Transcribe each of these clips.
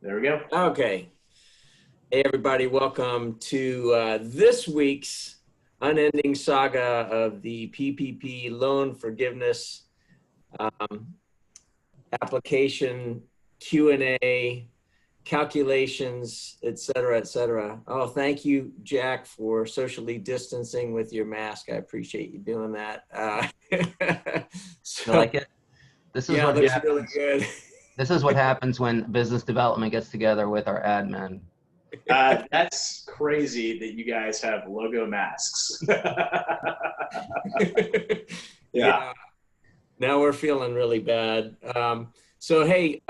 There we go. Okay. Hey, everybody. Welcome to this week's unending saga of the PPP Loan Forgiveness application, Q&A, calculations, et cetera, et cetera. Oh, thank you, Jack, for socially distancing with your mask. I appreciate you doing that. You like it? This is yeah, what it looks happens. really good. This is what happens when business development gets together with our admin. That's crazy that you guys have logo masks. Yeah. Now we're feeling really bad. So, hey,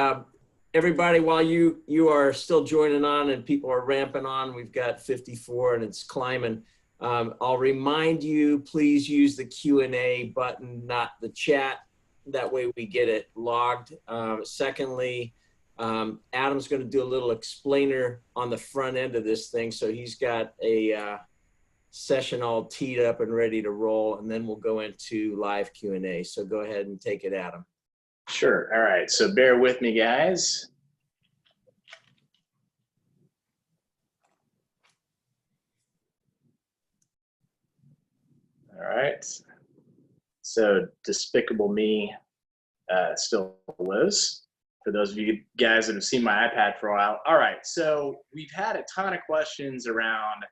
everybody, while you are still joining on and people are ramping on, we've got 54 and it's climbing. I'll remind you, please use the Q&A button, not the chat. That way we get it logged. Secondly, Adam's going to do a little explainer on the front end of this thing. So he's got a session all teed up and ready to roll, and then we'll go into live Q&A. So go ahead and take it, Adam. Sure. All right. So bear with me, guys. All right. So Despicable Me still lives. For those of you guys that have seen my iPad for a while. All right. So we've had a ton of questions around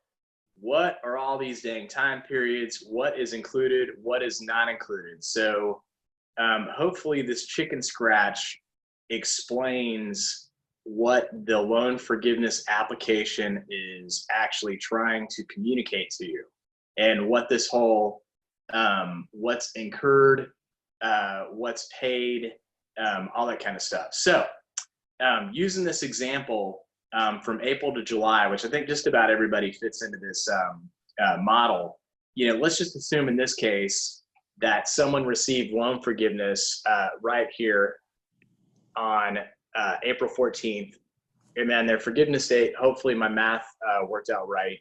what are all these dang time periods? What is included? What is not included? So hopefully this chicken scratch explains what the loan forgiveness application is actually trying to communicate to you, and what this whole what's incurred, what's paid, all that kind of stuff. So using this example from April to July, which I think just about everybody fits into this model, let's just assume in this case that someone received loan forgiveness right here on April 14th, and then their forgiveness date, hopefully my math worked out right,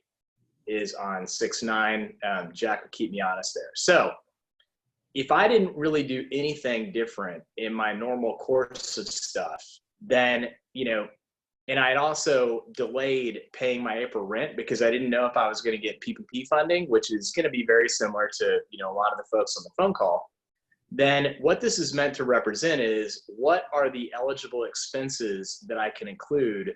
is on 6/9. Jack will keep me honest there. So if I didn't really do anything different in my normal course of stuff, then, and I had also delayed paying my April rent because I didn't know if I was going to get PPP funding, which is going to be very similar to, a lot of the folks on the phone call. Then what this is meant to represent is what are the eligible expenses that I can include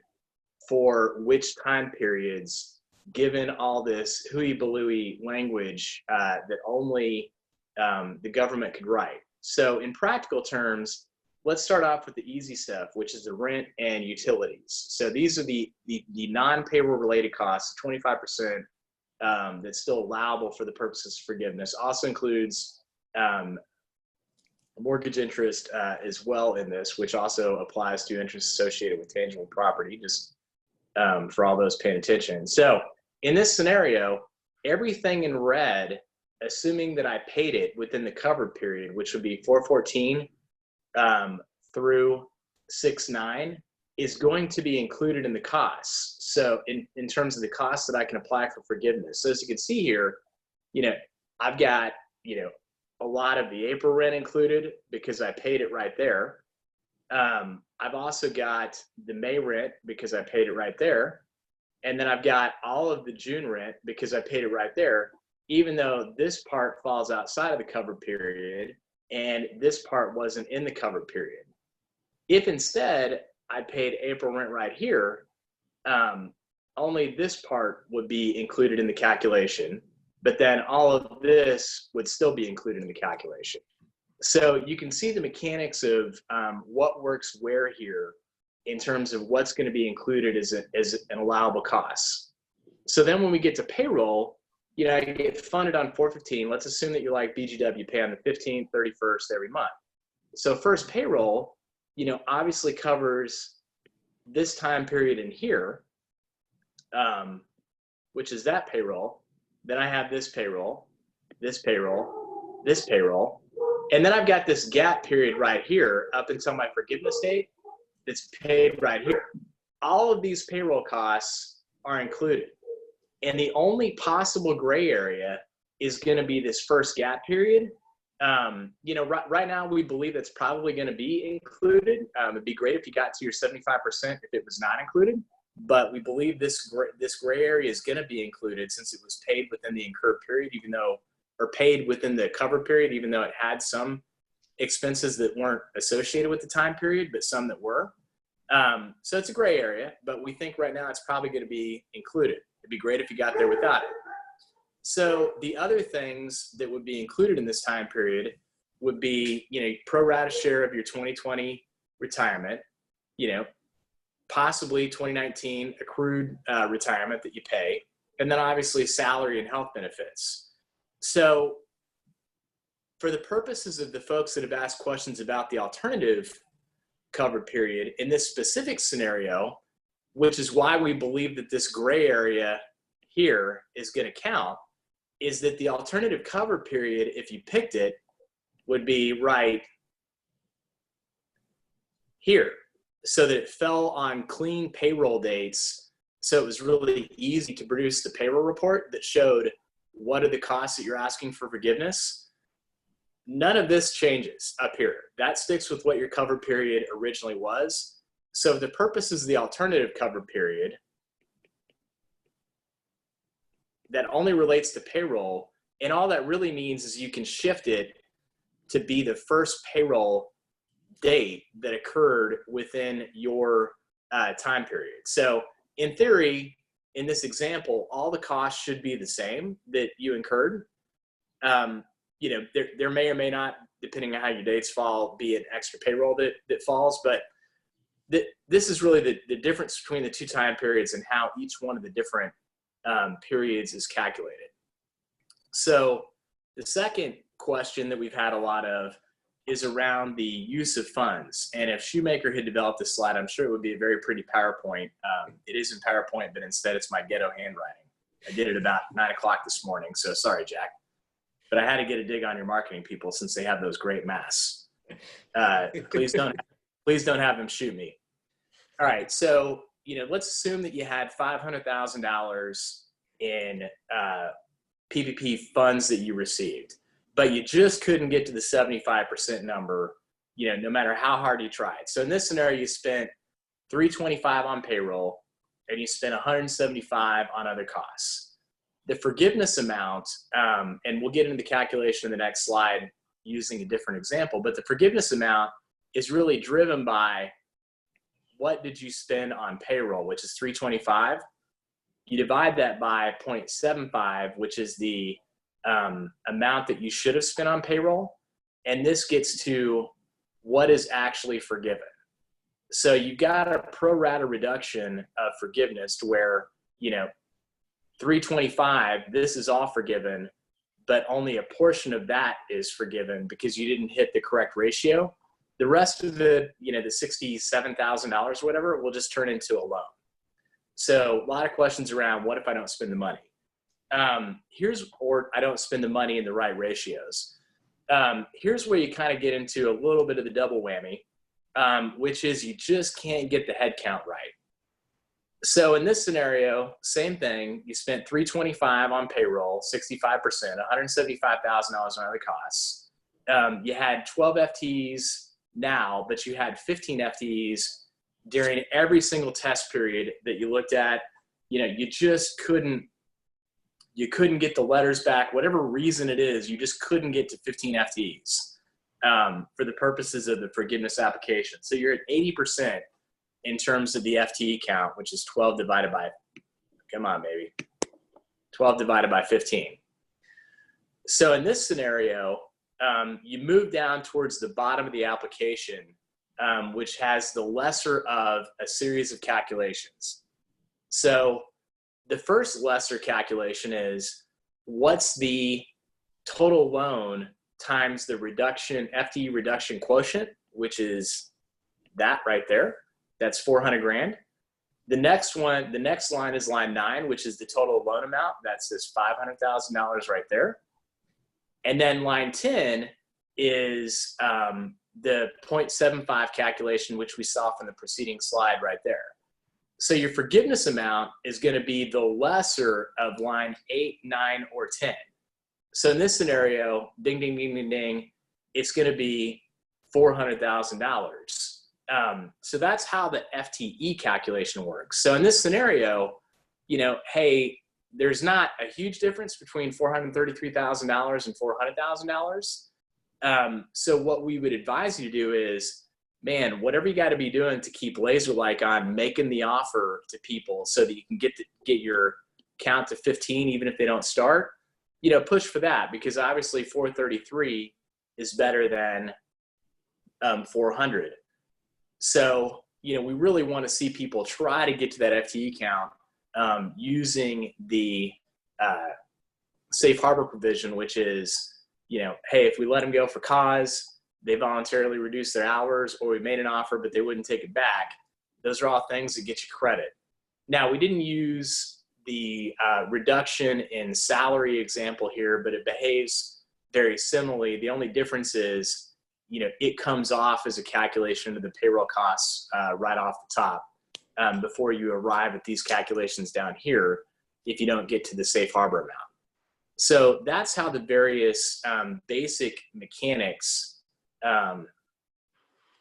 for which time periods, given all this hooey-balooey language that only the government could write. So in practical terms, let's start off with the easy stuff, which is the rent and utilities. So these are the non-payroll related costs, 25% that's still allowable for the purposes of forgiveness. Also includes mortgage interest as well in this, which also applies to interest associated with tangible property, just for all those paying attention. So in this scenario, everything in red, assuming that I paid it within the covered period, which would be 4/14 through 6/9, is going to be included in the costs. So in terms of the costs that I can apply for forgiveness. So as you can see here, I've got, a lot of the April rent included because I paid it right there. I've also got the May rent because I paid it right there. And then I've got all of the June rent because I paid it right there, even though this part falls outside of the covered period and this part wasn't in the covered period. If instead I paid April rent right here, only this part would be included in the calculation, but then all of this would still be included in the calculation. So you can see the mechanics of what works where here in terms of what's going to be included as an allowable cost. So then when we get to payroll, I get funded on 4/15. Let's assume that you're like BGW, pay on the 15th, 31st every month. So first payroll, obviously covers this time period in here, which is that payroll. Then I have this payroll, this payroll, this payroll. And then I've got this gap period right here up until my forgiveness date that's paid right here. All of these payroll costs are included. And the only possible gray area is going to be this first gap period You know, right now we believe it's probably going to be included. It'd be great if you got to your 75% if it was not included, but we believe this gray area is going to be included since it was paid within the incurred period, or paid within the covered period, even though it had some expenses that weren't associated with the time period, but some that were. So it's a gray area, but we think right now it's probably going to be included. It'd be great if you got there without it. So the other things that would be included in this time period would be, you know, pro rata share of your 2020 retirement, you know, possibly 2019 accrued retirement that you pay, and then obviously salary and health benefits. So for the purposes of the folks that have asked questions about the alternative covered period in this specific scenario, which is why we believe that this gray area here is going to count, is that the alternative covered period, if you picked it, would be right here, so that it fell on clean payroll dates. So it was really easy to produce the payroll report that showed what are the costs that you're asking for forgiveness. None of this changes up here. That sticks with what your covered period originally was. So the purposes of the alternative covered period, that only relates to payroll, and all that really means is you can shift it to be the first payroll date that occurred within your time period. So in theory, in this example, all the costs should be the same that you incurred. You know, there may or may not, depending on how your dates fall, be an extra payroll that falls, but this is really the difference between the two time periods and how each one of the different periods is calculated. So the second question that we've had a lot of is around the use of funds. And if Shumaker had developed this slide, I'm sure it would be a very pretty PowerPoint. It is in PowerPoint, but instead it's my ghetto handwriting. I did it about 9 o'clock this morning, so sorry, Jack. But I had to get a dig on your marketing people since they have those great masks. Please don't have them shoot me. All right, so you know, let's assume that you had $500,000 in PPP funds that you received, but you just couldn't get to the 75% number, you know, no matter how hard you tried. So in this scenario, you spent $325 on payroll and you spent $175 on other costs. The forgiveness amount, and we'll get into the calculation in the next slide using a different example, but the forgiveness amount is really driven by what did you spend on payroll, which is $325. You divide that by 0.75, which is the amount that you should have spent on payroll. And this gets to what is actually forgiven. So you got a pro rata reduction of forgiveness to where, you know, $325, this is all forgiven, but only a portion of that is forgiven because you didn't hit the correct ratio. The rest of the, you know, the $67,000 or whatever will just turn into a loan. So a lot of questions around what if I don't spend the money? Or I don't spend the money in the right ratios. Here's where you kind of get into a little bit of the double whammy, which is you just can't get the head count right. So in this scenario, same thing. You spent $325 on payroll, 65%, $175,000 on other costs. You had 12 FTEs now, but you had 15 FTEs during every single test period that you looked at. You know, you just couldn't get the letters back, whatever reason it is, you just couldn't get to 15 FTEs for the purposes of the forgiveness application. So you're at 80% in terms of the FTE count, which is 12 divided by, come on, baby, 12 divided by 15. So in this scenario, you move down towards the bottom of the application, which has the lesser of a series of calculations. So the first lesser calculation is what's the total loan times the reduction, FTE reduction quotient, which is that right there. That's 400 grand. The next one, the next line is line 9, which is the total loan amount. That's this $500,000 right there. And then line 10 is the 0.75 calculation, which we saw from the preceding slide right there. So your forgiveness amount is going to be the lesser of line 8, 9, or 10. So in this scenario, ding, ding, ding, ding, ding, it's going to be $400,000. So that's how the FTE calculation works. So in this scenario, you know, hey, there's not a huge difference between $433,000 and $400,000. So what we would advise you to do is, man, whatever you got to be doing to keep laser-like on making the offer to people so that you can get your count to 15, even if they don't start, you know, push for that, because obviously 433 is better than 400. So, you know, we really want to see people try to get to that FTE count using the safe harbor provision, which is, you know, hey, if we let them go for cause, they voluntarily reduce their hours, or we made an offer but they wouldn't take it back. Those are all things that get you credit. Now, we didn't use the reduction in salary example here, but it behaves very similarly. The only difference is, you know, it comes off as a calculation of the payroll costs right off the top before you arrive at these calculations down here if you don't get to the safe harbor amount. So that's how the various basic mechanics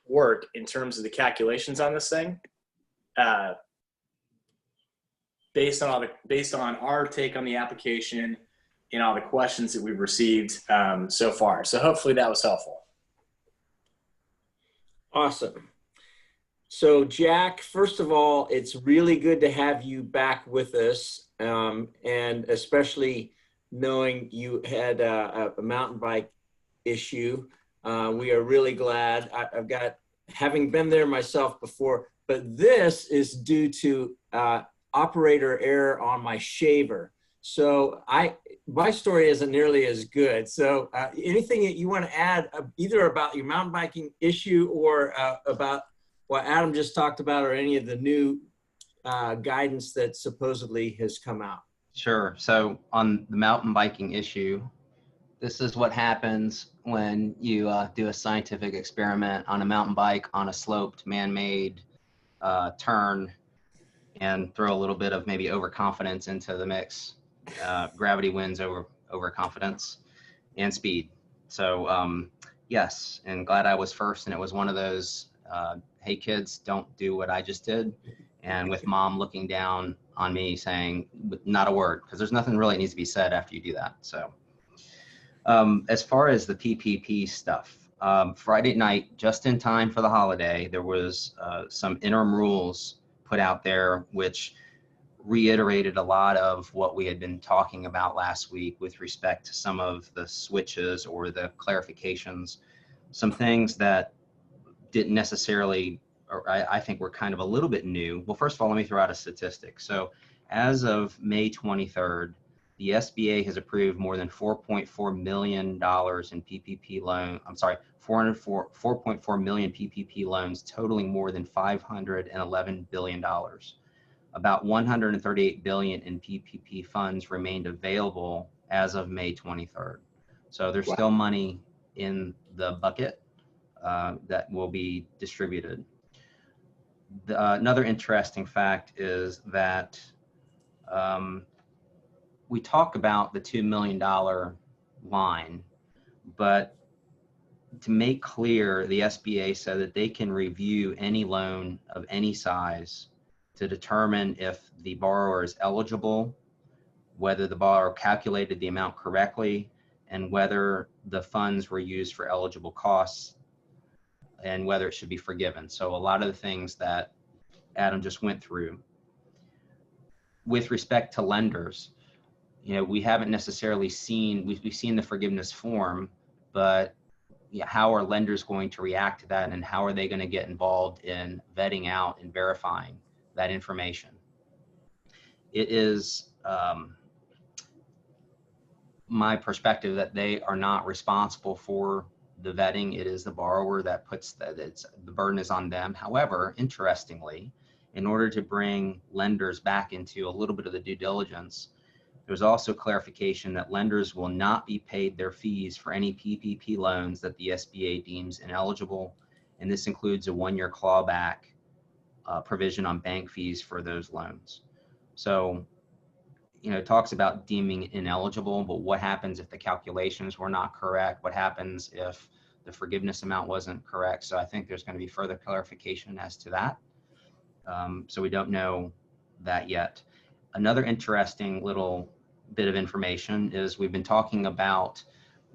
work in terms of the calculations on this thing, based on our take on the application and all the questions that we've received so far. So hopefully that was helpful. Awesome. So Jack, first of all, it's really good to have you back with us, and especially knowing you had a mountain bike issue. We are really glad. I've got, having been there myself before, but this is due to operator error on my shaver. So my story isn't nearly as good. So anything that you want to add, either about your mountain biking issue or about what Adam just talked about, or any of the new guidance that supposedly has come out? Sure. So on the mountain biking issue, this is what happens when you do a scientific experiment on a mountain bike on a sloped man-made turn and throw a little bit of maybe overconfidence into the mix. Gravity wins over overconfidence and speed. So yes, and glad I was first, and it was one of those, hey kids, don't do what I just did. And with mom looking down on me saying not a word, because there's nothing really needs to be said after you do that. So as far as the PPP stuff, Friday night, just in time for the holiday, there was some interim rules put out there which reiterated a lot of what we had been talking about last week with respect to some of the switches or the clarifications, some things that didn't necessarily, or I think were kind of a little bit new. Well, first of all, let me throw out a statistic. So as of May 23rd, the SBA has approved more than $4.4 million in PPP loan. I'm sorry, 4.4 million PPP loans totaling more than $511 billion. About 138 billion in PPP funds remained available as of May 23rd. So there's still money in the bucket that will be distributed. Another interesting fact is that we talk about the $2 million line, but to make clear, the SBA said that they can review any loan of any size to determine if the borrower is eligible, whether the borrower calculated the amount correctly, and whether the funds were used for eligible costs, and whether it should be forgiven. So a lot of the things that Adam just went through. With respect to lenders, you know, we haven't necessarily seen, we've seen the forgiveness form, but how are lenders going to react to that, and how are they going to get involved in vetting out and verifying that information? It is my perspective that they are not responsible for the vetting. It is the borrower that puts that, the burden is on them. However, interestingly, in order to bring lenders back into a little bit of the due diligence, there's also clarification that lenders will not be paid their fees for any PPP loans that the SBA deems ineligible, and this includes a 1-year clawback provision on bank fees for those loans. So talks about deeming ineligible, but what happens if the calculations were not correct? What happens if the forgiveness amount wasn't correct? So I think there's going to be further clarification as to that. So we don't know that yet. Another interesting little bit of information is we've been talking about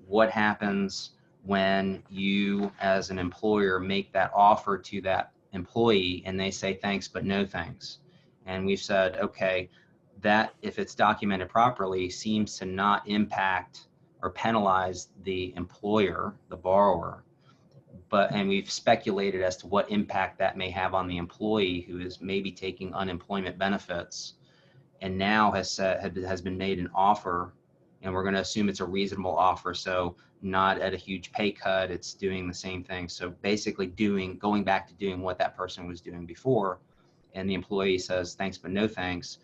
what happens when you as an employer make that offer to that employee and they say thanks but no thanks. And we've said, okay, that if it's documented properly seems to not impact or penalize the employer, the borrower, and we've speculated as to what impact that may have on the employee who is maybe taking unemployment benefits and now has been made an offer, and we're going to assume it's a reasonable offer, so not at a huge pay cut, it's doing the same thing. So basically going back to doing what that person was doing before, and the employee says thanks but no thanks.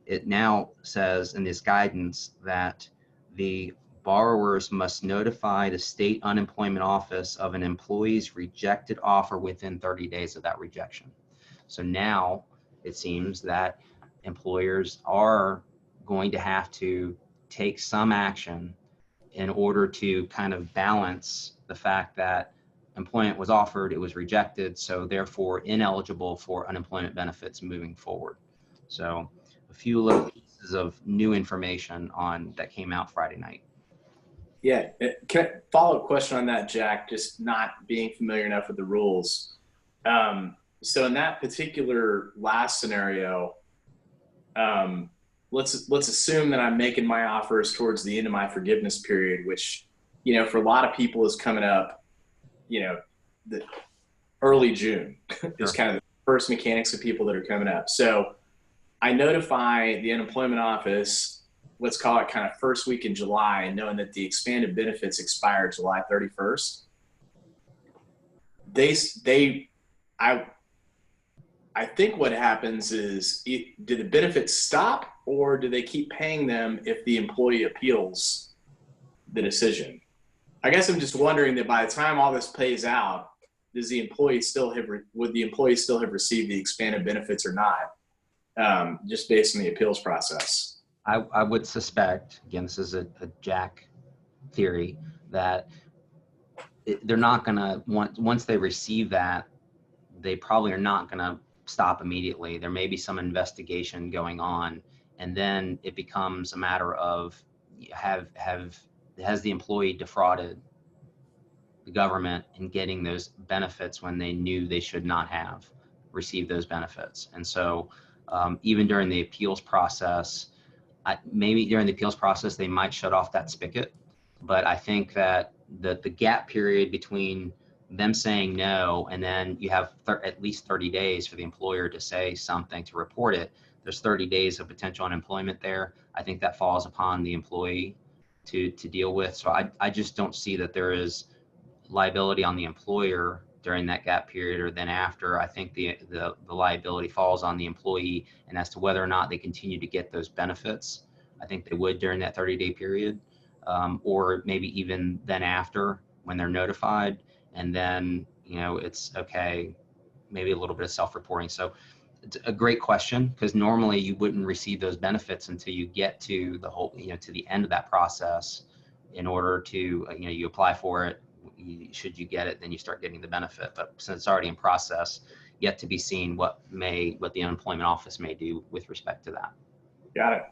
It now says in this guidance that the borrowers must notify the state unemployment office of an employee's rejected offer within 30 days of that rejection. So now it seems that employers are going to have to take some action in order to kind of balance the fact that employment was offered, it was rejected, so therefore ineligible for unemployment benefits moving forward. So a few little pieces of new information that came out Friday night. Yeah, follow-up question on that, Jack, just not being familiar enough with the rules. So in that particular last scenario, let's assume that I'm making my offers towards the end of my forgiveness period, which, for a lot of people is coming up, the early June is kind of the first mechanics of people that are coming up. So I notify the unemployment office, let's call it kind of first week in July, knowing that the expanded benefits expire July 31st. I think what happens is, do the benefits stop or do they keep paying them if the employee appeals the decision? I guess I'm just wondering that by the time all this plays out, would the employee still have received the expanded benefits or not, just based on the appeals process? I would suspect, again, this is a Jack theory, that they're not going to, once they receive that, they probably are not going to stop immediately. There may be some investigation going on, and then it becomes a matter of has the employee defrauded the government in getting those benefits when they knew they should not have received those benefits. And so even during the appeals process, maybe during the appeals process, they might shut off that spigot. But I think that the gap period between them saying no, and then you have at least 30 days for the employer to say something, to report it. There's 30 days of potential unemployment there. I think that falls upon the employee to deal with. So I just don't see that there is liability on the employer during that gap period or then after. I think the liability falls on the employee, and as to whether or not they continue to get those benefits, I think they would during that 30-day period, or maybe even then after when they're notified. And then, it's okay, maybe a little bit of self-reporting. So it's a great question, because normally you wouldn't receive those benefits until you get to the whole, to the end of that process. In order to, you apply for it, should you get it, then you start getting the benefit. But since it's already in process, yet to be seen what the unemployment office may do with respect to that. Got it.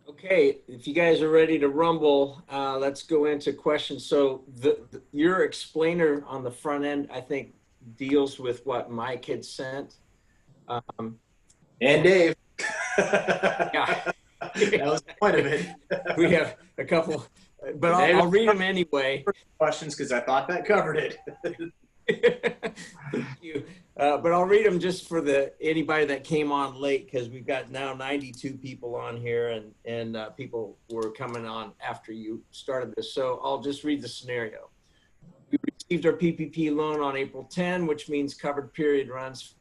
Okay, if you guys are ready to rumble, let's go into questions. So your explainer on the front end, I think, deals with what Mike had sent. And Dave. Yeah. That was the point of it. We have a couple, but I'll read them anyway. Questions, because I thought that covered it. Thank you. But I'll read them just for anybody that came on late, because we've got now 92 people on here, and people were coming on after you started this. So I'll just read the scenario. We received our PPP loan on April 10, which means covered period runs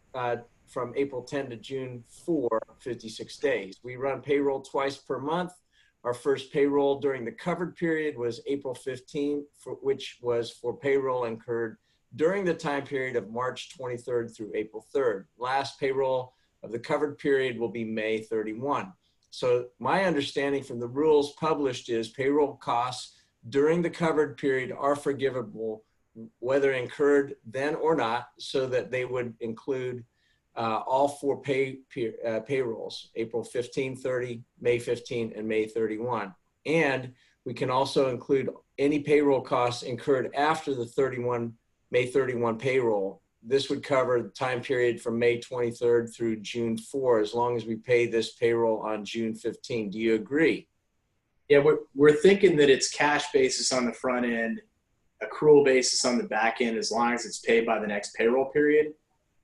from April 10 to June 4, 56 days. We run payroll twice per month. Our first payroll during the covered period was April 15, which was for payroll incurred during the time period of March 23rd through April 3rd. Last payroll of the covered period will be May 31. So my understanding from the rules published is payroll costs during the covered period are forgivable, whether incurred then or not, so that they would include all four payrolls, April 15, 30, May 15, and May 31. And we can also include any payroll costs incurred after the May 31 payroll. This would cover the time period from May 23rd through June 4, as long as we pay this payroll on June 15. Do you agree? Yeah, we're thinking that it's cash basis on the front end, accrual basis on the back end, as long as it's paid by the next payroll period.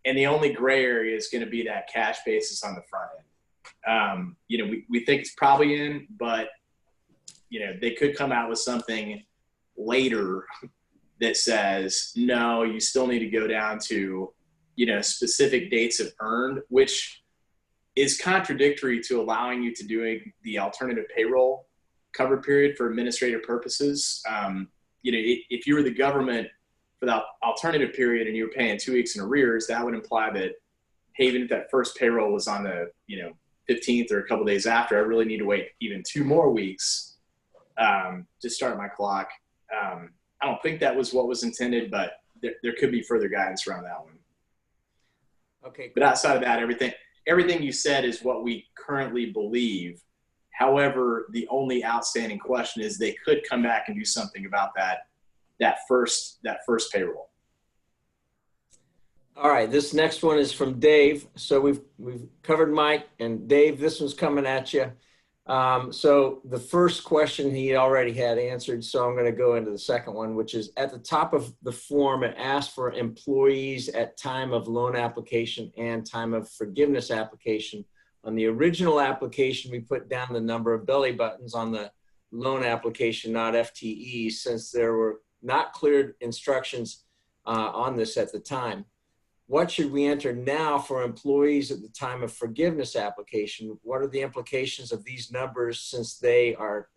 And the only gray area is going to be that cash basis on the front end. You know, we think it's probably in, but, you know, they could come out with something later that says, no, you still need to go down to, you know, specific dates of earned, which is contradictory to allowing you to do the alternative payroll cover period for administrative purposes. You know, if you were the government for that alternative period and you were paying 2 weeks in arrears, that would imply that, hey, even if that first payroll was on the, you know, 15th or a couple days after, I really need to wait even 2 more weeks to start my clock. I don't think that was what was intended, but there could be further guidance around that one. Okay. But outside of that, everything you said is what we currently believe. However, the only outstanding question is they could come back and do something about that first payroll. All right, this next one is from Dave. So we've covered Mike and Dave. This one's coming at you. So the first question he already had answered. So I'm going to go into the second one, which is at the top of the form, it asks for employees at time of loan application and time of forgiveness application. On the original application, we put down the number of belly buttons. On the loan application, not FTEs, since there were not clear instructions on this at the time. What should we enter now for employees at the time of forgiveness application? What are the implications of these numbers, since they are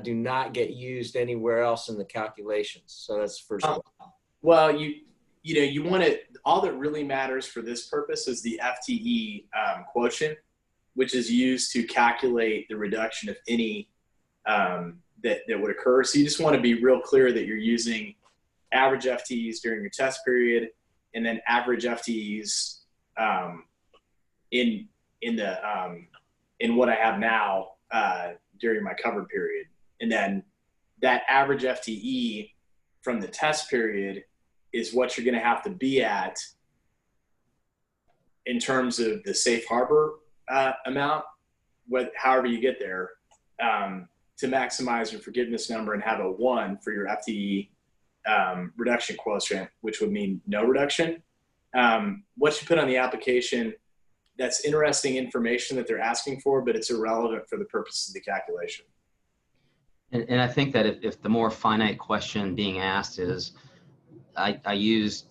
do not get used anywhere else in the calculations? So that's the first one. Well, you know, you want to, all that really matters for this purpose is the FTE quotient, which is used to calculate the reduction of any that would occur. So you just want to be real clear that you're using average FTEs during your test period, and then average FTEs in what I have now during my covered period. And then that average FTE from the test period is what you're going to have to be at in terms of the safe harbor amount, however you get there, to maximize your forgiveness number and have a 1 for your FTE reduction quotient, which would mean no reduction. What you put on the application, that's interesting information that they're asking for, but it's irrelevant for the purposes of the calculation. And I think that if the more finite question being asked is, I used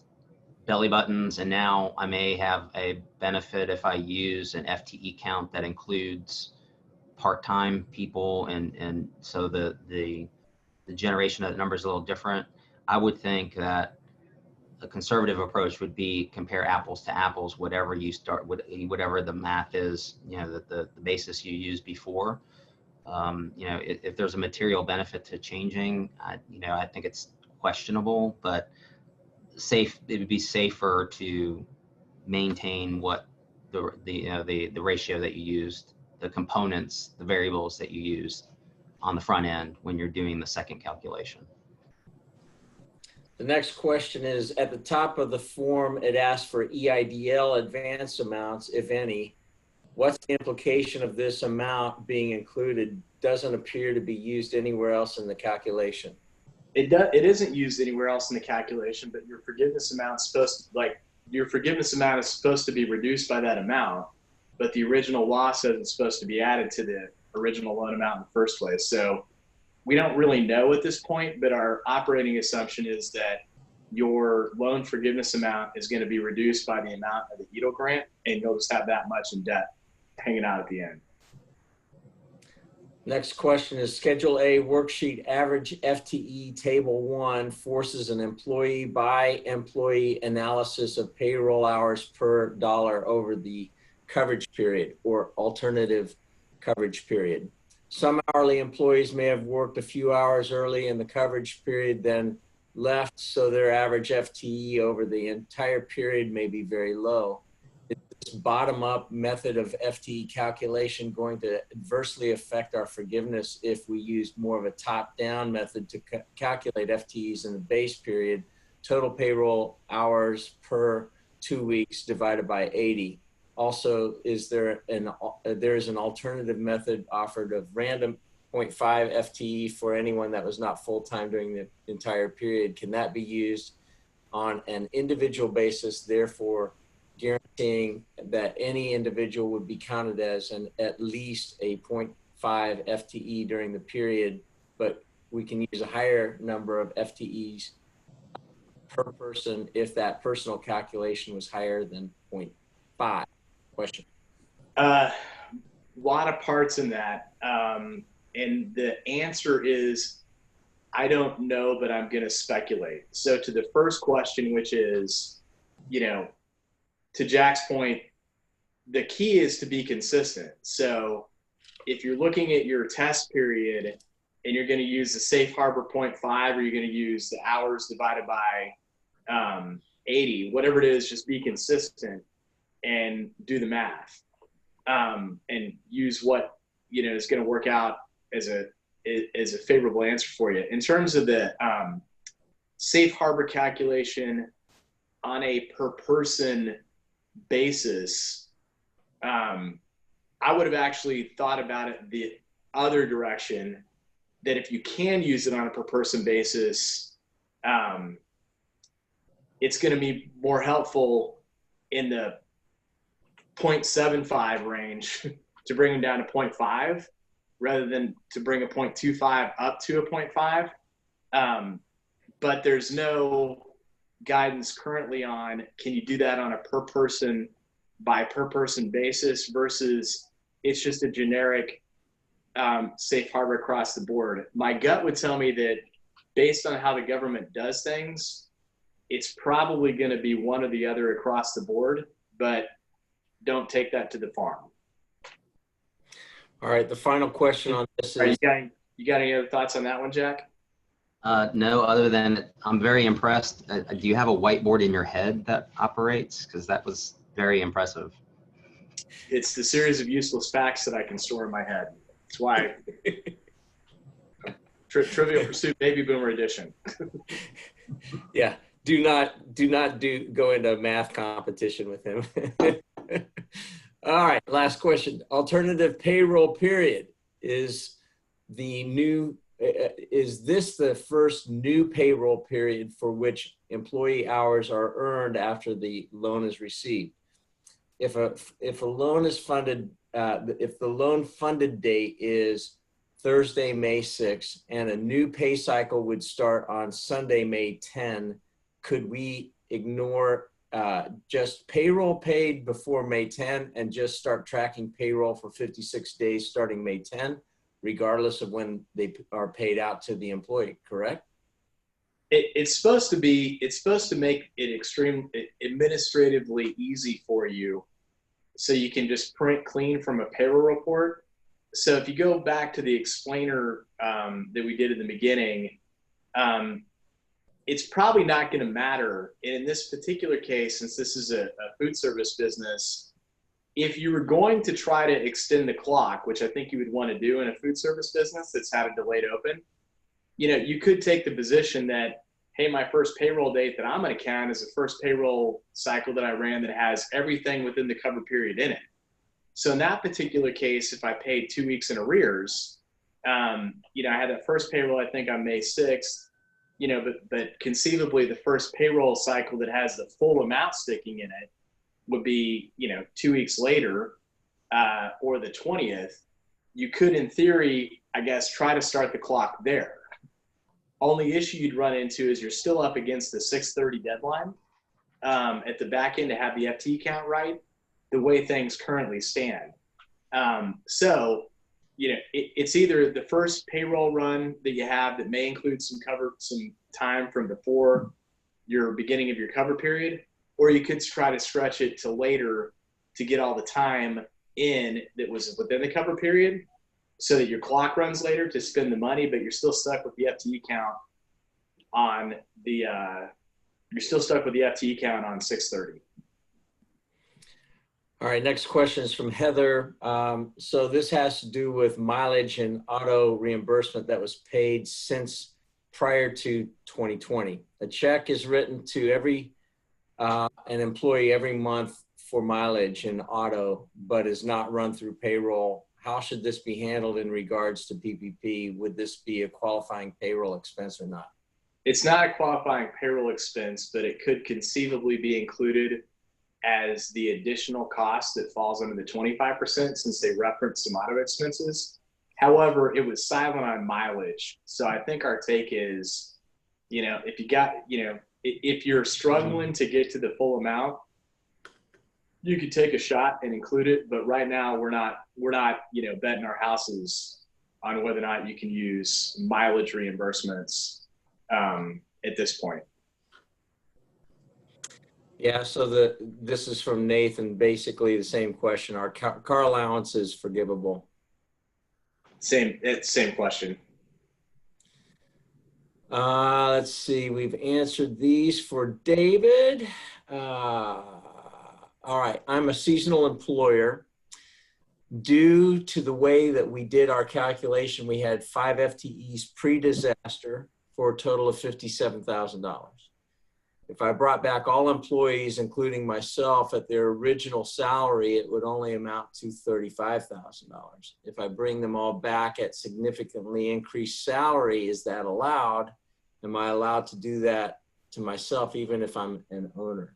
belly buttons and now I may have a benefit if I use an FTE count that includes part-time people, and so the generation of the number is a little different. I would think that a conservative approach would be compare apples to apples, whatever you start with, whatever the math is, you know, the basis you used before. You know, if there's a material benefit to changing, you know, I think it's questionable, but it would be safer to maintain what the ratio that you used, the components, the variables that you used on the front end when you're doing the second calculation. The next question is, at the top of the form, it asks for EIDL advance amounts, if any. What's the implication of this amount being included? Doesn't appear to be used anywhere else in the calculation. It isn't used anywhere else in the calculation, but your forgiveness amount is supposed to be reduced by that amount, but the original law says it's supposed to be added to the original loan amount in the first place. So we don't really know at this point, but our operating assumption is that your loan forgiveness amount is going to be reduced by the amount of the EIDL grant, and you'll just have that much in debt hanging out at the end. Next question is, Schedule A Worksheet Average FTE Table 1 forces an employee by employee analysis of payroll hours per dollar over the coverage period, or alternative coverage period. Some hourly employees may have worked a few hours early in the coverage period, then left, so their average FTE over the entire period may be very low. Is this bottom-up method of FTE calculation going to adversely affect our forgiveness if we use more of a top-down method to calculate FTEs in the base period, total payroll hours per 2 weeks divided by 80? Also, there is an alternative method offered of random 0.5 FTE for anyone that was not full-time during the entire period. Can that be used on an individual basis, therefore guaranteeing that any individual would be counted as at least a 0.5 FTE during the period, but we can use a higher number of FTEs per person if that personal calculation was higher than 0.5? Question. Lot of parts in that. And the answer is, I don't know, but I'm going to speculate. So to the first question, which is, to Jack's point, the key is to be consistent. So if you're looking at your test period and you're going to use the safe harbor 0.5, or you're going to use the hours divided by 80, whatever it is, just be consistent and do the math, and use what, is going to work out as a favorable answer for you. In terms of the safe harbor calculation on a per person basis, I would have actually thought about it the other direction, that if you can use it on a per person basis, it's going to be more helpful in the 0.75 range to bring them down to 0.5 rather than to bring a 0.25 up to a 0.5. But there's no guidance currently on, can you do that on a per person by per person basis versus it's just a generic safe harbor across the board. My gut would tell me that based on how the government does things, it's probably going to be one or the other across the board, but don't take that to the farm. All right, the final question on this is... You got any other thoughts on that one, Jack? No, other than I'm very impressed. Do you have a whiteboard in your head that operates? Because that was very impressive. It's the series of useless facts that I can store in my head. That's why. Trivial Pursuit Baby Boomer Edition. Yeah, do not go into a math competition with him. All right, last question. Alternative payroll period is this the first new payroll period for which employee hours are earned after the loan is received? If a loan is funded, if the loan funded date is Thursday, May 6, and a new pay cycle would start on Sunday, May 10, could we ignore just payroll paid before May 10 and just start tracking payroll for 56 days starting May 10, regardless of when they are paid out to the employee, correct? It's supposed to make it administratively easy for you, so you can just print clean from a payroll report. So if you go back to the explainer that we did in the beginning, it's probably not going to matter. And in this particular case, since this is a food service business, if you were going to try to extend the clock, which I think you would want to do in a food service business that's had a delayed open, you could take the position that, hey, my first payroll date that I'm going to count is the first payroll cycle that I ran that has everything within the cover period in it. So in that particular case, if I paid 2 weeks in arrears, I had that first payroll, I think on May 6th, but conceivably the first payroll cycle that has the full amount sticking in it would be, 2 weeks later, or the 20th. You could, in theory, I guess, try to start the clock there. Only issue you'd run into is you're still up against the 6:30 deadline at the back end to have the FT count right, the way things currently stand. It's either the first payroll run that you have that may include some time from before your beginning of your cover period, or you could try to stretch it to later to get all the time in that was within the cover period so that your clock runs later to spend the money, but you're still stuck with the FTE count on the, you're still stuck with the FTE count on 6/30. All right, next question is from Heather. So this has to do with mileage and auto reimbursement that was paid since prior to 2020. A check is written to every an employee every month for mileage and auto, but is not run through payroll. How should this be handled in regards to PPP? Would this be a qualifying payroll expense or not? It's not a qualifying payroll expense, but it could conceivably be included as the additional cost that falls under the 25% since they reference some auto expenses. However, it was silent on mileage. So I think our take is, you know, if you got, you know, if you're struggling to get to the full amount, you could take a shot and include it. But right now we're not, you know, betting our houses on whether or not you can use mileage reimbursements at this point. Yeah, so this is from Nathan, basically the same question. Are car allowances forgivable? Same question. Let's see, we've answered these for David. All right, I'm a seasonal employer. Due to the way that we did our calculation, we had 5 FTEs pre-disaster for a total of $57,000. If I brought back all employees, including myself, at their original salary, it would only amount to $35,000. If I bring them all back at significantly increased salary, is that allowed? Am I allowed to do that to myself, even if I'm an owner?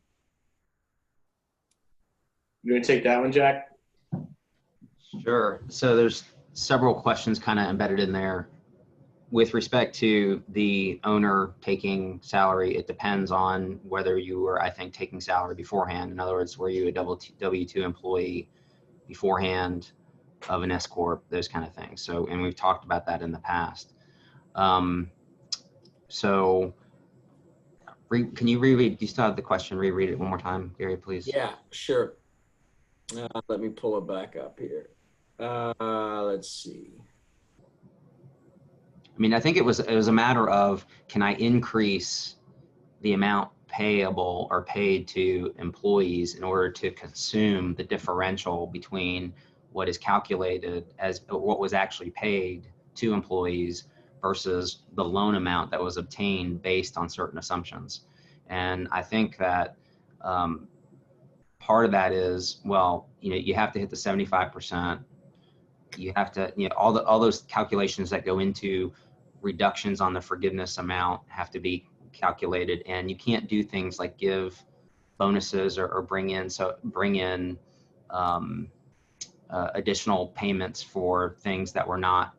You want to take that one, Jack? Sure. So there's several questions kind of embedded in there. With respect to the owner taking salary, it depends on whether you were, I think, taking salary beforehand. In other words, were you a W-2 employee beforehand of an S Corp, those kind of things. So, and we've talked about that in the past. So can you reread, do you still have the question? Reread it one more time, Gary, please. Yeah, sure. Let me pull it back up here. Let's see. I mean, I think it was a matter of, can I increase the amount payable or paid to employees in order to consume the differential between what is calculated as what was actually paid to employees versus the loan amount that was obtained based on certain assumptions. And I think that part of that is, well, you know, you have to hit the 75%. You have to, you know, all those calculations that go into reductions on the forgiveness amount have to be calculated, and you can't do things like give bonuses or bring in additional payments for things that were not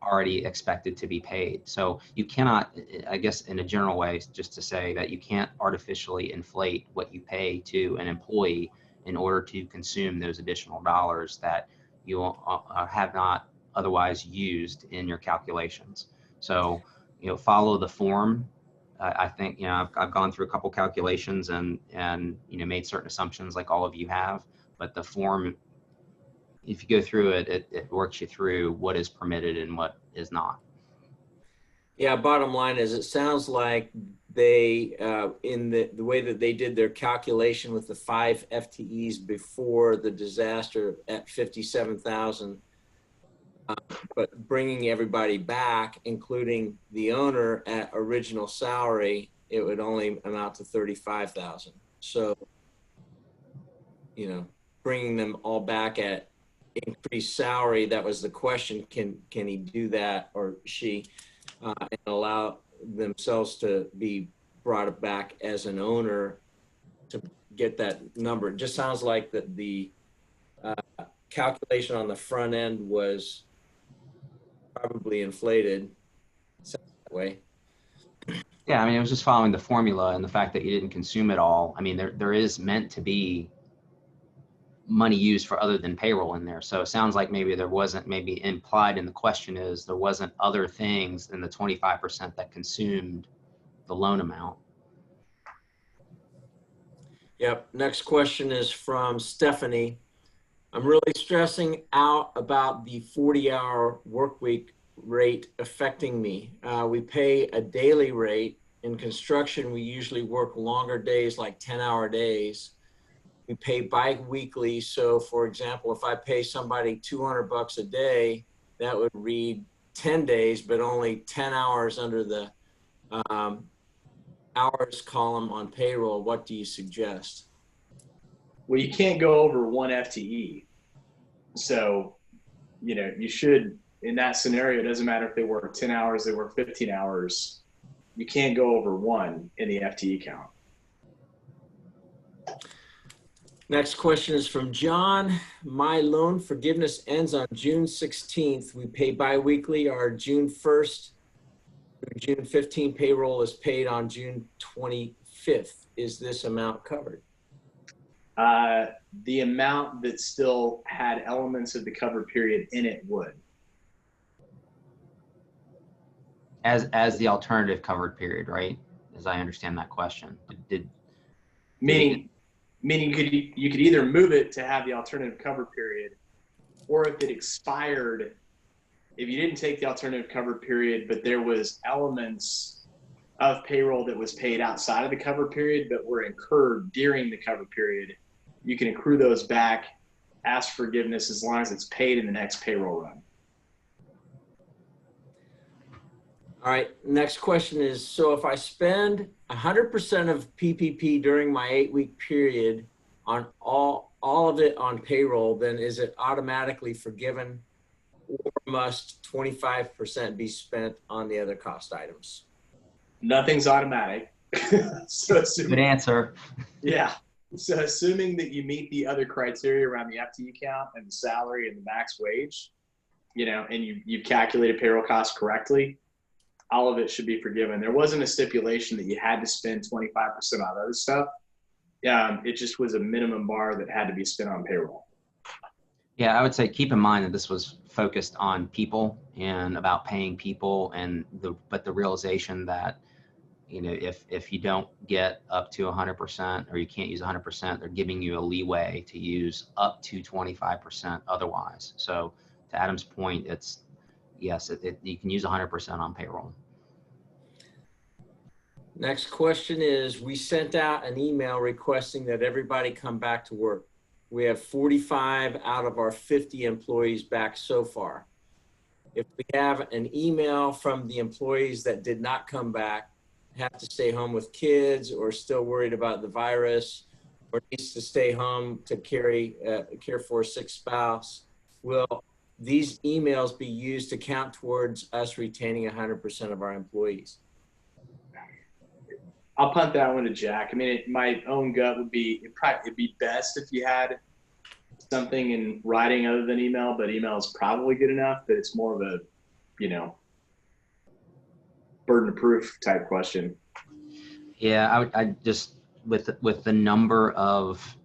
already expected to be paid. So you cannot, I guess in a general way, just to say that you can't artificially inflate what you pay to an employee in order to consume those additional dollars that you have not otherwise used in your calculations. So, you know, follow the form. I think, you know, I've gone through a couple calculations and, you know, made certain assumptions like all of you have, but the form, if you go through it, it works you through what is permitted and what is not. Yeah, bottom line is it sounds like they, in the way that they did their calculation with the 5 FTEs before the disaster at 57,000, but bringing everybody back, including the owner at original salary, it would only amount to 35,000. So, you know, bringing them all back at increased salary, that was the question. Can he do that, or she, and allow themselves to be brought back as an owner to get that number? It just sounds like that the calculation on the front end was probably inflated. Sounds that way. Yeah, I mean, it was just following the formula and the fact that you didn't consume it all. I mean, there is meant to be money used for other than payroll in there. So it sounds like maybe there wasn't, maybe implied in the question is there wasn't other things than the 25% that consumed the loan amount. Yep. Next question is from Stephanie. I'm really stressing out about the 40-hour work week rate affecting me. We pay a daily rate. In construction, we usually work longer days, like 10-hour days. We pay bi-weekly. So for example, if I pay somebody $200 a day, that would read 10 days, but only 10 hours under the hours column on payroll. What do you suggest? Well, you can't go over 1 FTE. So, you know, you should, in that scenario, it doesn't matter if they work 10 hours, they work 15 hours. You can't go over 1 in the FTE count. Next question is from John. My loan forgiveness ends on June 16th. We pay biweekly. Our June 1st through June 15th payroll is paid on June 25th. Is this amount covered? The amount that still had elements of the covered period in it would. As the alternative covered period, right? As I understand that question. Meaning you could either move it to have the alternative covered period, or if it expired, if you didn't take the alternative covered period, but there was elements of payroll that was paid outside of the covered period but were incurred during the covered period, you can accrue those back, ask forgiveness as long as it's paid in the next payroll run. All right, next question is, so if I spend 100% of PPP during my 8-week period on all of it on payroll, then is it automatically forgiven, or must 25% be spent on the other cost items? Nothing's automatic. So Good answer. Yeah. So assuming that you meet the other criteria around the FTE count and the salary and the max wage, you know, and you've calculated payroll costs correctly, all of it should be forgiven. There wasn't a stipulation that you had to spend 25% on other stuff. It just was a minimum bar that had to be spent on payroll. Yeah, I would say keep in mind that this was focused on people and about paying people, and but the realization that, you know, if you don't get up to 100% or you can't use 100%, they're giving you a leeway to use up to 25% otherwise. So to Adam's point, it's yes, you can use 100% on payroll. Next question is, we sent out an email requesting that everybody come back to work. We have 45 out of our 50 employees back so far. If we have an email from the employees that did not come back, have to stay home with kids, or still worried about the virus, or needs to stay home to care for a sick spouse, will these emails be used to count towards us retaining 100% of our employees? I'll punt that one to Jack. I mean, my own gut would be, it'd be best if you had something in writing other than email, but email is probably good enough that it's more of a, you know, burden of proof type question. Yeah, I just, with the number of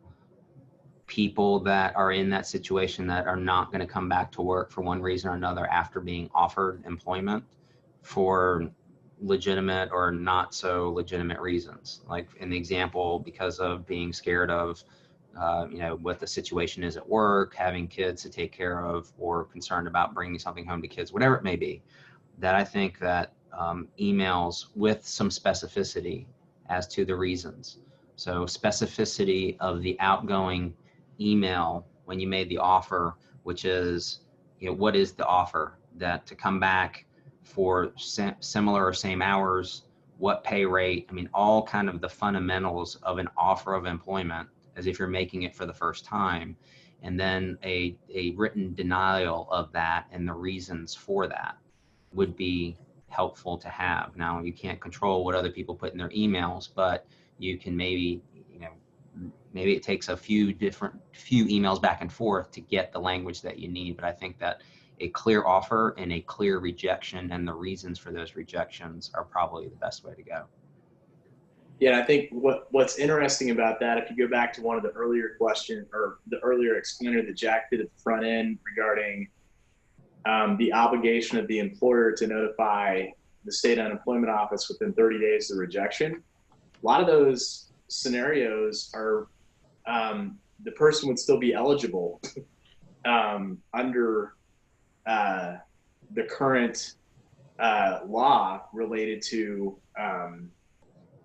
people that are in that situation that are not going to come back to work for one reason or another after being offered employment for legitimate or not so legitimate reasons, like in the example, because of being scared of you know, what the situation is at work, having kids to take care of, or concerned about bringing something home to kids, whatever it may be, that I think that emails with some specificity as to the reasons. So specificity of the outgoing email when you made the offer, which is, you know, what is the offer, that to come back for similar or same hours, what pay rate, I mean, all kind of the fundamentals of an offer of employment as if you're making it for the first time, and then a written denial of that and the reasons for that would be helpful to have. Now, you can't control what other people put in their emails, but you can maybe, you know, maybe it takes a few emails back and forth to get the language that you need. But I think that a clear offer and a clear rejection and the reasons for those rejections are probably the best way to go. Yeah, I think what's interesting about that, if you go back to one of the earlier questions or the earlier explainer that Jack did at the front end regarding the obligation of the employer to notify the state unemployment office within 30 days of rejection, a lot of those scenarios are the person would still be eligible under the current law related to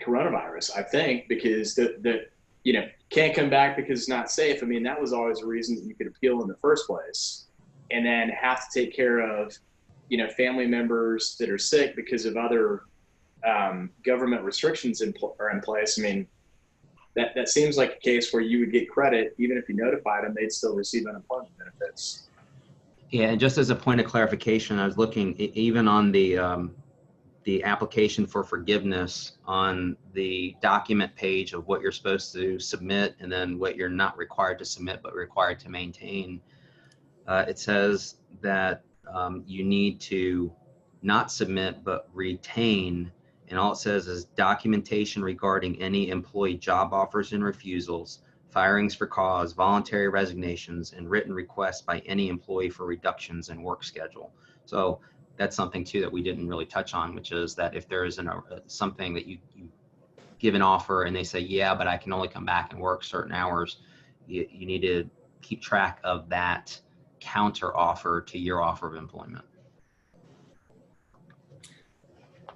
coronavirus, I think, because the can't come back because it's not safe. I mean, that was always a reason that you could appeal in the first place, and then have to take care of family members that are sick because of other government restrictions are in place. I mean, that seems like a case where you would get credit even if you notified them, they'd still receive unemployment benefits. Yeah, and just as a point of clarification, I was looking even on the application for forgiveness on the document page of what you're supposed to submit and then what you're not required to submit but required to maintain. It says that you need to not submit but retain, and all it says is documentation regarding any employee job offers and refusals, firings for cause, voluntary resignations, and written requests by any employee for reductions in work schedule. So that's something too that we didn't really touch on, which is that if there is something that you give an offer and they say, yeah, but I can only come back and work certain hours, you need to keep track of that counter offer to your offer of employment.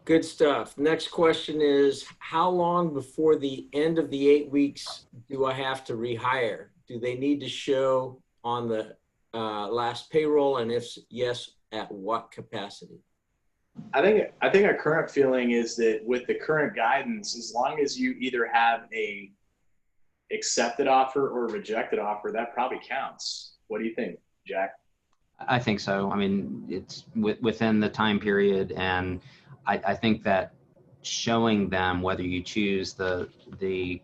Good stuff. Next question is, how long before the end of the 8 weeks do I have to rehire? Do they need to show on the last payroll? And if yes, at what capacity? I think our current feeling is that with the current guidance, as long as you either have a accepted offer or rejected offer, that probably counts. What do you think, Jack? I think so. I mean, it's within the time period, and I think that showing them whether you choose the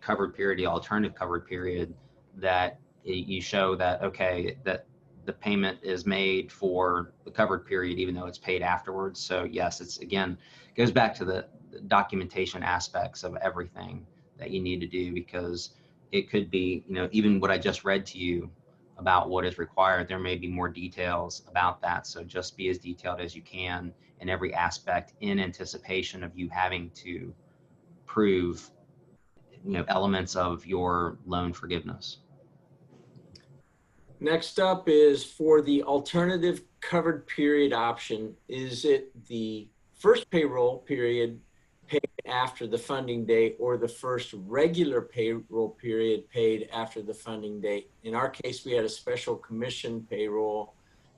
covered period, the alternative covered period, that you show that, okay, that the payment is made for the covered period, even though it's paid afterwards. So yes, it's, again, goes back to the documentation aspects of everything that you need to do, because it could be, even what I just read to you about what is required, there may be more details about that. So just be as detailed as you can in every aspect in anticipation of you having to prove, elements of your loan forgiveness. Next up is for the alternative covered period option. Is it the first payroll period paid after the funding date or the first regular payroll period paid after the funding date? In our case, we had a special commission payroll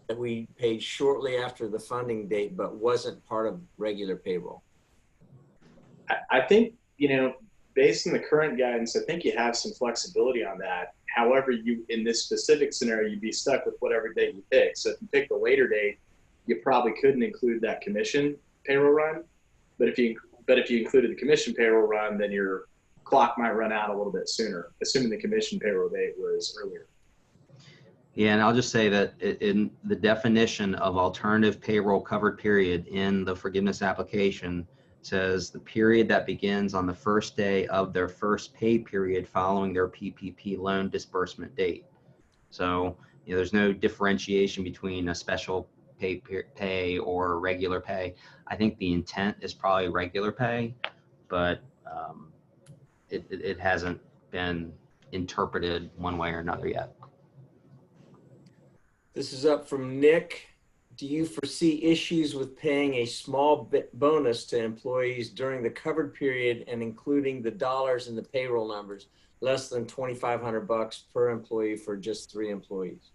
that we paid shortly after the funding date, but wasn't part of regular payroll. I think, based on the current guidance, I think you have some flexibility on that. However, in this specific scenario, you'd be stuck with whatever date you pick. So if you pick the later date, you probably couldn't include that commission payroll run. But if you included the commission payroll run, then your clock might run out a little bit sooner, assuming the commission payroll date was earlier. Yeah, and I'll just say that in the definition of alternative payroll covered period in the forgiveness application says the period that begins on the first day of their first pay period following their PPP loan disbursement date. So, there's no differentiation between a special pay or regular pay. I think the intent is probably regular pay, but it hasn't been interpreted one way or another yet. This is up from Nick. Do you foresee issues with paying a small bonus to employees during the covered period and including the dollars in the payroll numbers, less than $2,500 per employee for just 3 employees?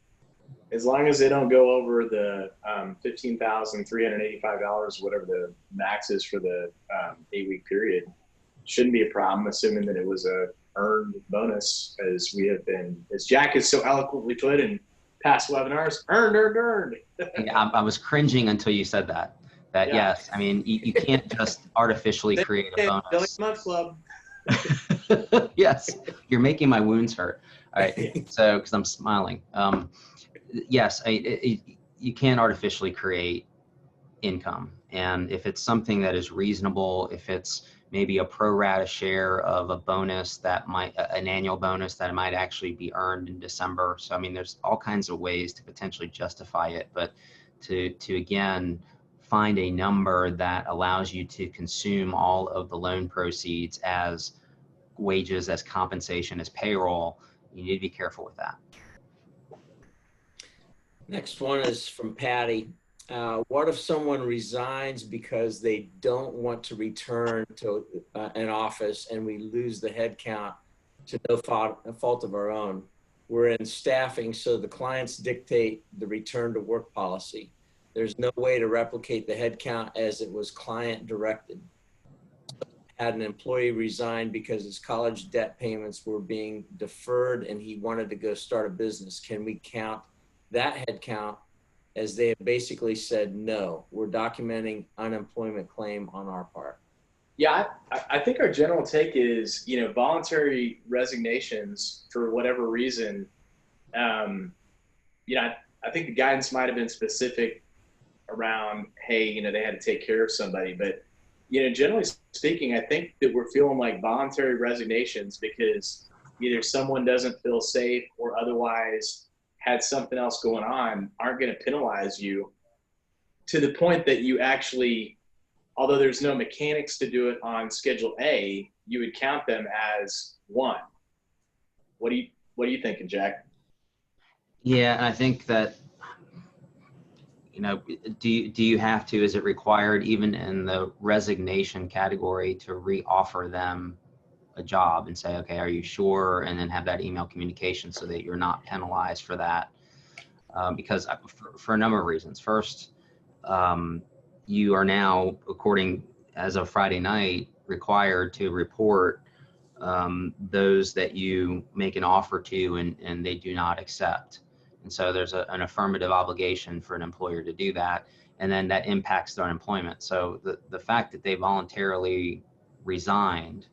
As long as they don't go over the $15,385, whatever the max is for the 8-week period, shouldn't be a problem, assuming that it was a earned bonus, as we have been, as Jack has so eloquently put in past webinars, earned. Yeah, I was cringing until you said that. Yeah. Yes, I mean, you can't just artificially create a bonus. Month Club. Yes, you're making my wounds hurt. All right, so because I'm smiling. Yes, you can't artificially create income, and if it's something that is reasonable, if it's maybe a pro rata share of a bonus that might, an annual bonus that might actually be earned in December. So, I mean, there's all kinds of ways to potentially justify it, but to again, find a number that allows you to consume all of the loan proceeds as wages, as compensation, as payroll, you need to be careful with that. Next one is from Patty. What if someone resigns because they don't want to return to an office and we lose the head count to no fault of our own? We're in staffing, so the clients dictate the return to work policy. There's no way to replicate the head count as it was client directed. Had an employee resign because his college debt payments were being deferred and he wanted to go start a business. Can we count that head count, as they have basically said no? We're documenting unemployment claim on our part. Yeah, I think our general take is, you know, voluntary resignations for whatever reason. You know, I think the guidance might have been specific around, hey, you know, they had to take care of somebody, but you know, generally speaking, I think that we're feeling like voluntary resignations because either someone doesn't feel safe or otherwise had something else going on aren't going to penalize you to the point that you actually, although there's no mechanics to do it on Schedule A, you would count them as one. What are you thinking, Jack? Yeah, and I think that, you know, do you have to, is it required even in the resignation category to re-offer them a job and say, okay, are you sure? And then have that email communication so that you're not penalized for that. Because for a number of reasons. First, you are now, according as of Friday night, required to report those that you make an offer to and they do not accept. And so there's an affirmative obligation for an employer to do that. And then that impacts their unemployment. So the fact that they voluntarily resigned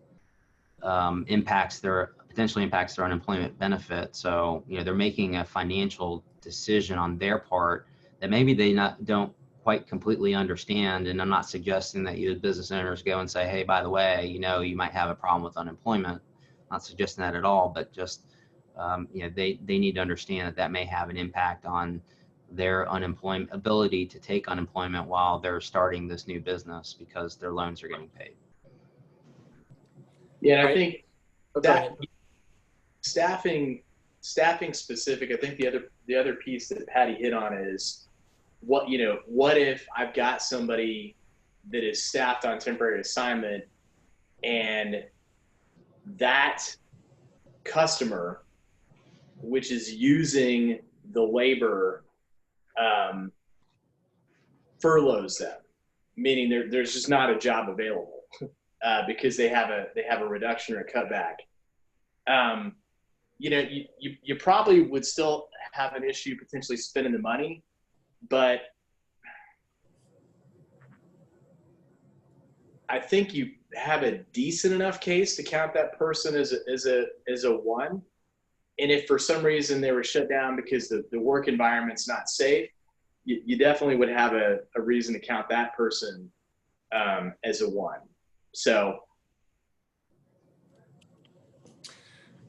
potentially impacts their unemployment benefit. So, you know, they're making a financial decision on their part that maybe they don't quite completely understand. And I'm not suggesting that you as business owners go and say, hey, by the way, you know, you might have a problem with unemployment. I'm not suggesting that at all, but just, you know, they need to understand that may have an impact on their unemployment ability to take unemployment while they're starting this new business because their loans are getting paid. Yeah, and Right. I think Okay. staffing specific, I think the other piece that Patty hit on is what if I've got somebody that is staffed on temporary assignment and that customer, which is using the labor, furloughs them, meaning there's just not a job available because they have a reduction or a cutback. You know, you probably would still have an issue potentially spending the money, but I think you have a decent enough case to count that person as a one. And if for some reason they were shut down because the work environment's not safe, you definitely would have a reason to count that person as a one. So.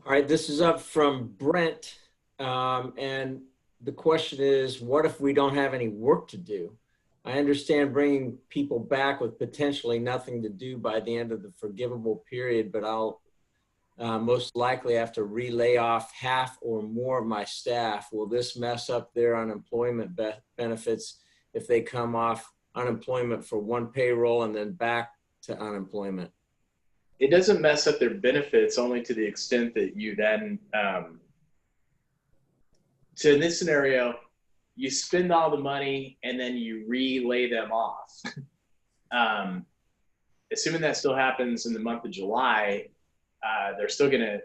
All right, this is up from Brent. And the question is, what if we don't have any work to do? I understand bringing people back with potentially nothing to do by the end of the forgivable period, but I'll most likely have to relay off half or more of my staff. Will this mess up their unemployment benefits if they come off unemployment for one payroll and then back to unemployment? It doesn't mess up their benefits only to the extent that you then, so in this scenario, you spend all the money and then you relay them off. Assuming that still happens in the month of July, they're still going to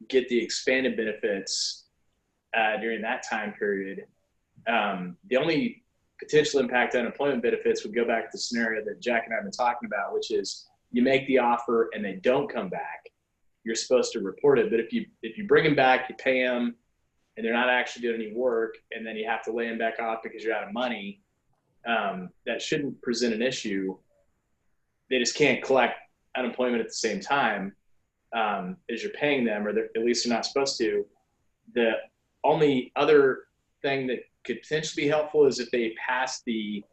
get the expanded benefits during that time period. The only potential impact on unemployment benefits would go back to the scenario that Jack and I have been talking about, which is you make the offer and they don't come back, you're supposed to report it. But if you bring them back, you pay them, and they're not actually doing any work, and then you have to lay them back off because you're out of money, that shouldn't present an issue. They just can't collect unemployment at the same time as you're paying them, or at least they're not supposed to. The only other thing that could potentially be helpful is if they pass the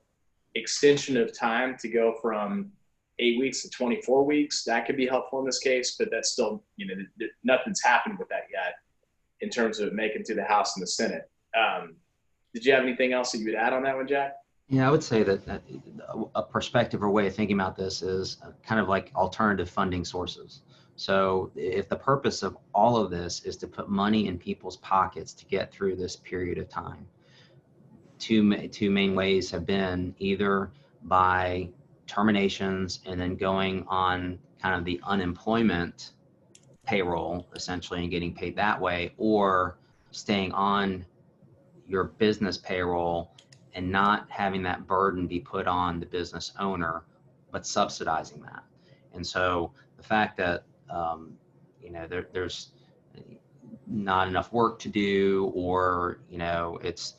extension of time to go from 8 weeks to 24 weeks. That could be helpful in this case, but that's still, you know, nothing's happened with that yet in terms of making through the House and the Senate. Did you have anything else that you would add on that one, Jack? Yeah, I would say that a perspective or way of thinking about this is kind of like alternative funding sources. So if the purpose of all of this is to put money in people's pockets to get through this period of time, two main ways have been either by terminations and then going on kind of the unemployment payroll essentially and getting paid that way, or staying on your business payroll and not having that burden be put on the business owner, but subsidizing that. And so the fact that there's not enough work to do, or it's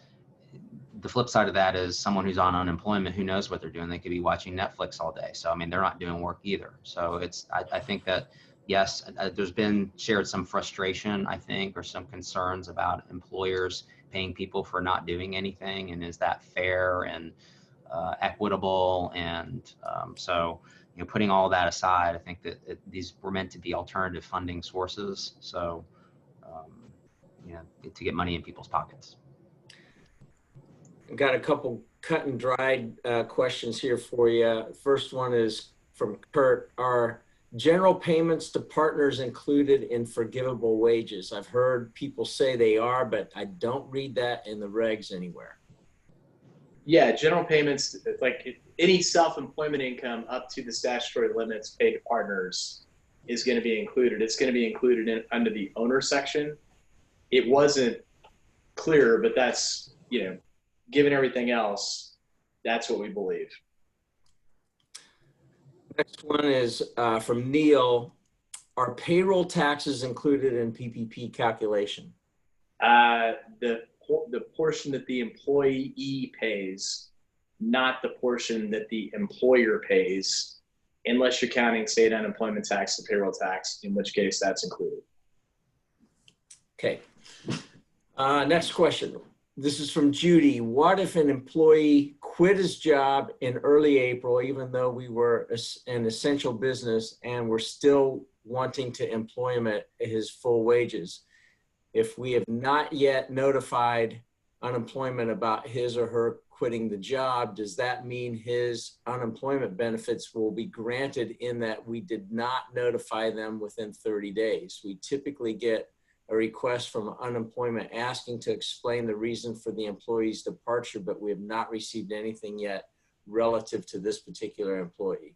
the flip side of that is someone who's on unemployment, who knows what they're doing? They could be watching Netflix all day. So I mean, they're not doing work either. So I think that yes, there's been shared some frustration, I think, or some concerns about employers paying people for not doing anything, and is that fair and equitable? And so, putting all that aside, I think that these were meant to be alternative funding sources. So, to get money in people's pockets. I've got a couple cut and dried questions here for you. First one is from Kurt. Are general payments to partners included in forgivable wages? I've heard people say they are, but I don't read that in the regs anywhere. Yeah, general payments, like any self-employment income up to the statutory limits paid to partners is going to be included. It's going to be included under the owner section. It wasn't clear, but that's, given everything else, that's what we believe. Next one is from Neil. Are payroll taxes included in PPP calculation? The portion that the employee pays, not the portion that the employer pays, unless you're counting state unemployment tax and payroll tax, in which case that's included. Okay. Next question. This is from Judy. What if an employee quit his job in early April, even though we were an essential business and we're still wanting to employ him at his full wages? If we have not yet notified unemployment about his or her quitting the job, does that mean his unemployment benefits will be granted in that we did not notify them within 30 days? We typically get a request from unemployment asking to explain the reason for the employee's departure, but we have not received anything yet relative to this particular employee.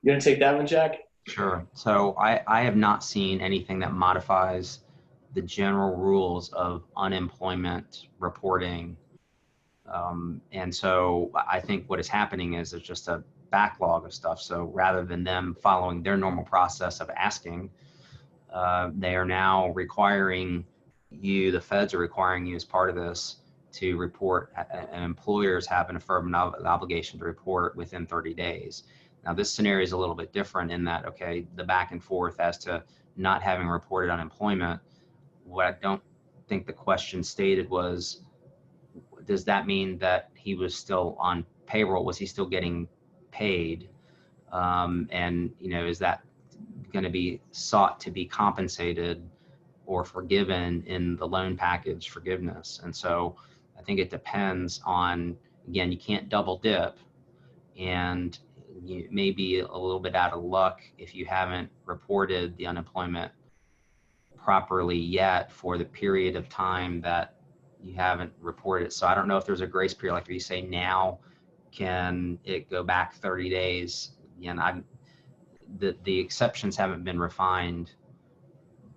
You gonna take that one, Jack? Sure. So I have not seen anything that modifies the general rules of unemployment reporting. And so I think what is happening is there's just a backlog of stuff. So rather than them following their normal process of asking, they are now requiring you, the feds are requiring you as part of this to report, and employers have an affirmative obligation to report within 30 days. Now this scenario is a little bit different in that, okay, the back and forth as to not having reported unemployment, what I don't think the question stated was, does that mean that he was still on payroll? Was he still getting paid? And, is that going to be sought to be compensated or forgiven in the loan package forgiveness? And so I think it depends on, again, you can't double dip, and you may be a little bit out of luck if you haven't reported the unemployment properly yet for the period of time that you haven't reported. So I don't know if there's a grace period, like you say now, can it go back 30 days? Again, the exceptions haven't been refined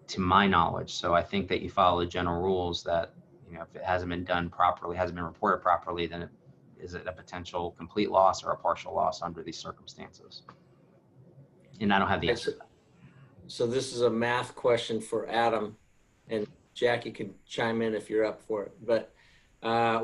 to my knowledge. So I think that you follow the general rules that, if it hasn't been done properly, hasn't been reported properly, then is it a potential complete loss or a partial loss under these circumstances? And I don't have the answer to that. So this is a math question for Adam, and Jackie can chime in if you're up for it. But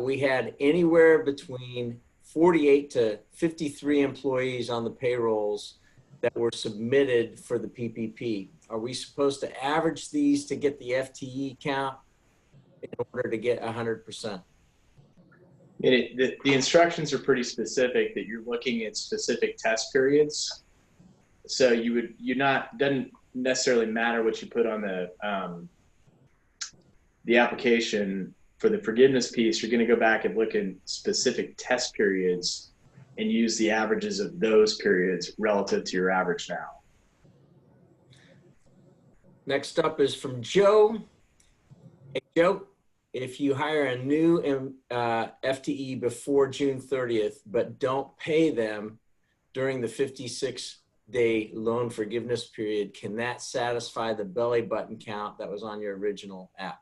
we had anywhere between 48 to 53 employees on the payrolls that were submitted for the PPP. Are we supposed to average these to get the FTE count in order to get 100%? The instructions are pretty specific that you're looking at specific test periods. So doesn't necessarily matter what you put on the application for the forgiveness piece, you're going to go back and look at specific test periods and use the averages of those periods relative to your average now. Next up is from Joe. Hey, Joe, if you hire a new FTE before June 30th, but don't pay them during the 56-day loan forgiveness period, can that satisfy the belly button count that was on your original app?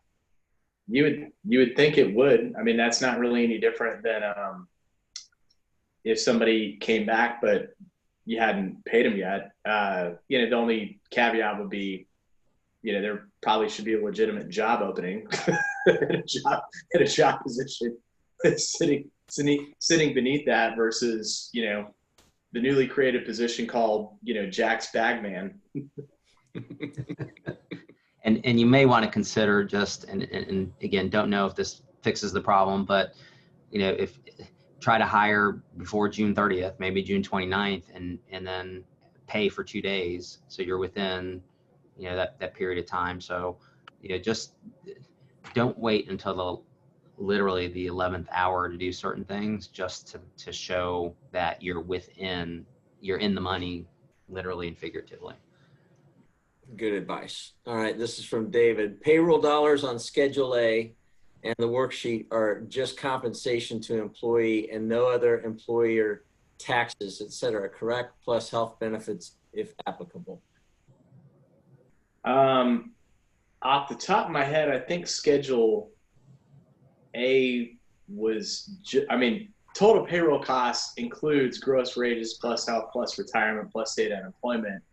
You would think it would. I mean, that's not really any different than if somebody came back but you hadn't paid them yet. You know, the only caveat would be, you know, there probably should be a legitimate job opening in a job position sitting beneath that versus, you know, the newly created position called, you know, Jack's Bagman. And you may want to consider just, and again, don't know if this fixes the problem, but, you know, if try to hire before June 30th, maybe June 29th, and then pay for 2 days. So you're within, you know, that period of time. So, you know, just don't wait until literally the 11th hour to do certain things, just to show that you're in the money, literally and figuratively. Good advice. All right, this is from David. Payroll dollars on Schedule A and the worksheet are just compensation to employee and no other employer taxes, et cetera, correct? Plus health benefits if applicable. Off the top of my head, I think Schedule A was, I mean, total payroll costs includes gross wages plus health plus retirement plus state unemployment.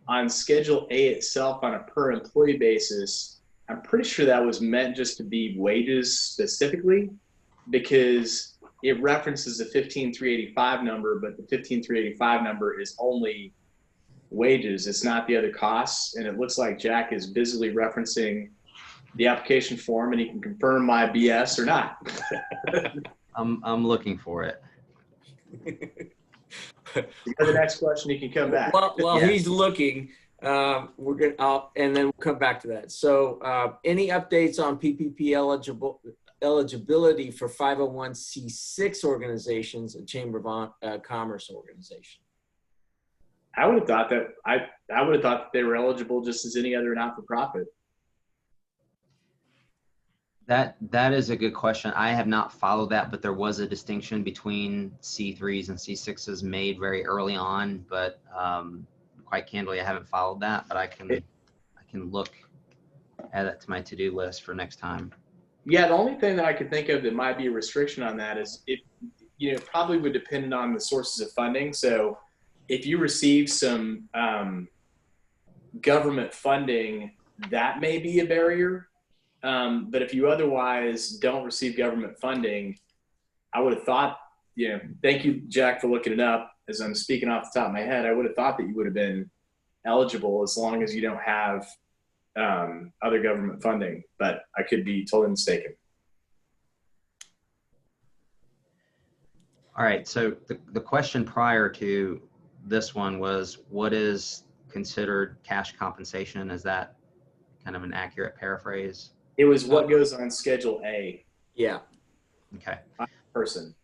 On Schedule A itself, on a per employee basis, I'm pretty sure that was meant just to be wages specifically, because it references the 15,385 number, but the 15,385 number is only wages. It's not the other costs. And it looks like Jack is busily referencing the application form, and he can confirm my BS or not. I'm looking for it. You got the next question, you can come back. Well, Yeah. he's looking. We're gonna, and then we'll come back to that. So, any updates on PPP eligibility for 501c6 organizations and Chamber of Commerce organization? I would have thought that I would have thought that they were eligible just as any other not-for-profit. That is a good question. I have not followed that, but there was a distinction between C3s and C6s made very early on, but quite candidly, I haven't followed that, but I can look, add that to my to-do list for next time. Yeah, the only thing that I could think of that might be a restriction on that is it, you know, probably would depend on the sources of funding. So if you receive some government funding, that may be a barrier. But if you otherwise don't receive government funding, I would have thought, you know, thank you, Jack, for looking it up. As I'm speaking off the top of my head, I would have thought that you would have been eligible as long as you don't have other government funding, but I could be totally mistaken. All right, so the question prior to this one was, what is considered cash compensation? Is that kind of an accurate paraphrase? It was what goes on Schedule A. Yeah. Okay. Person.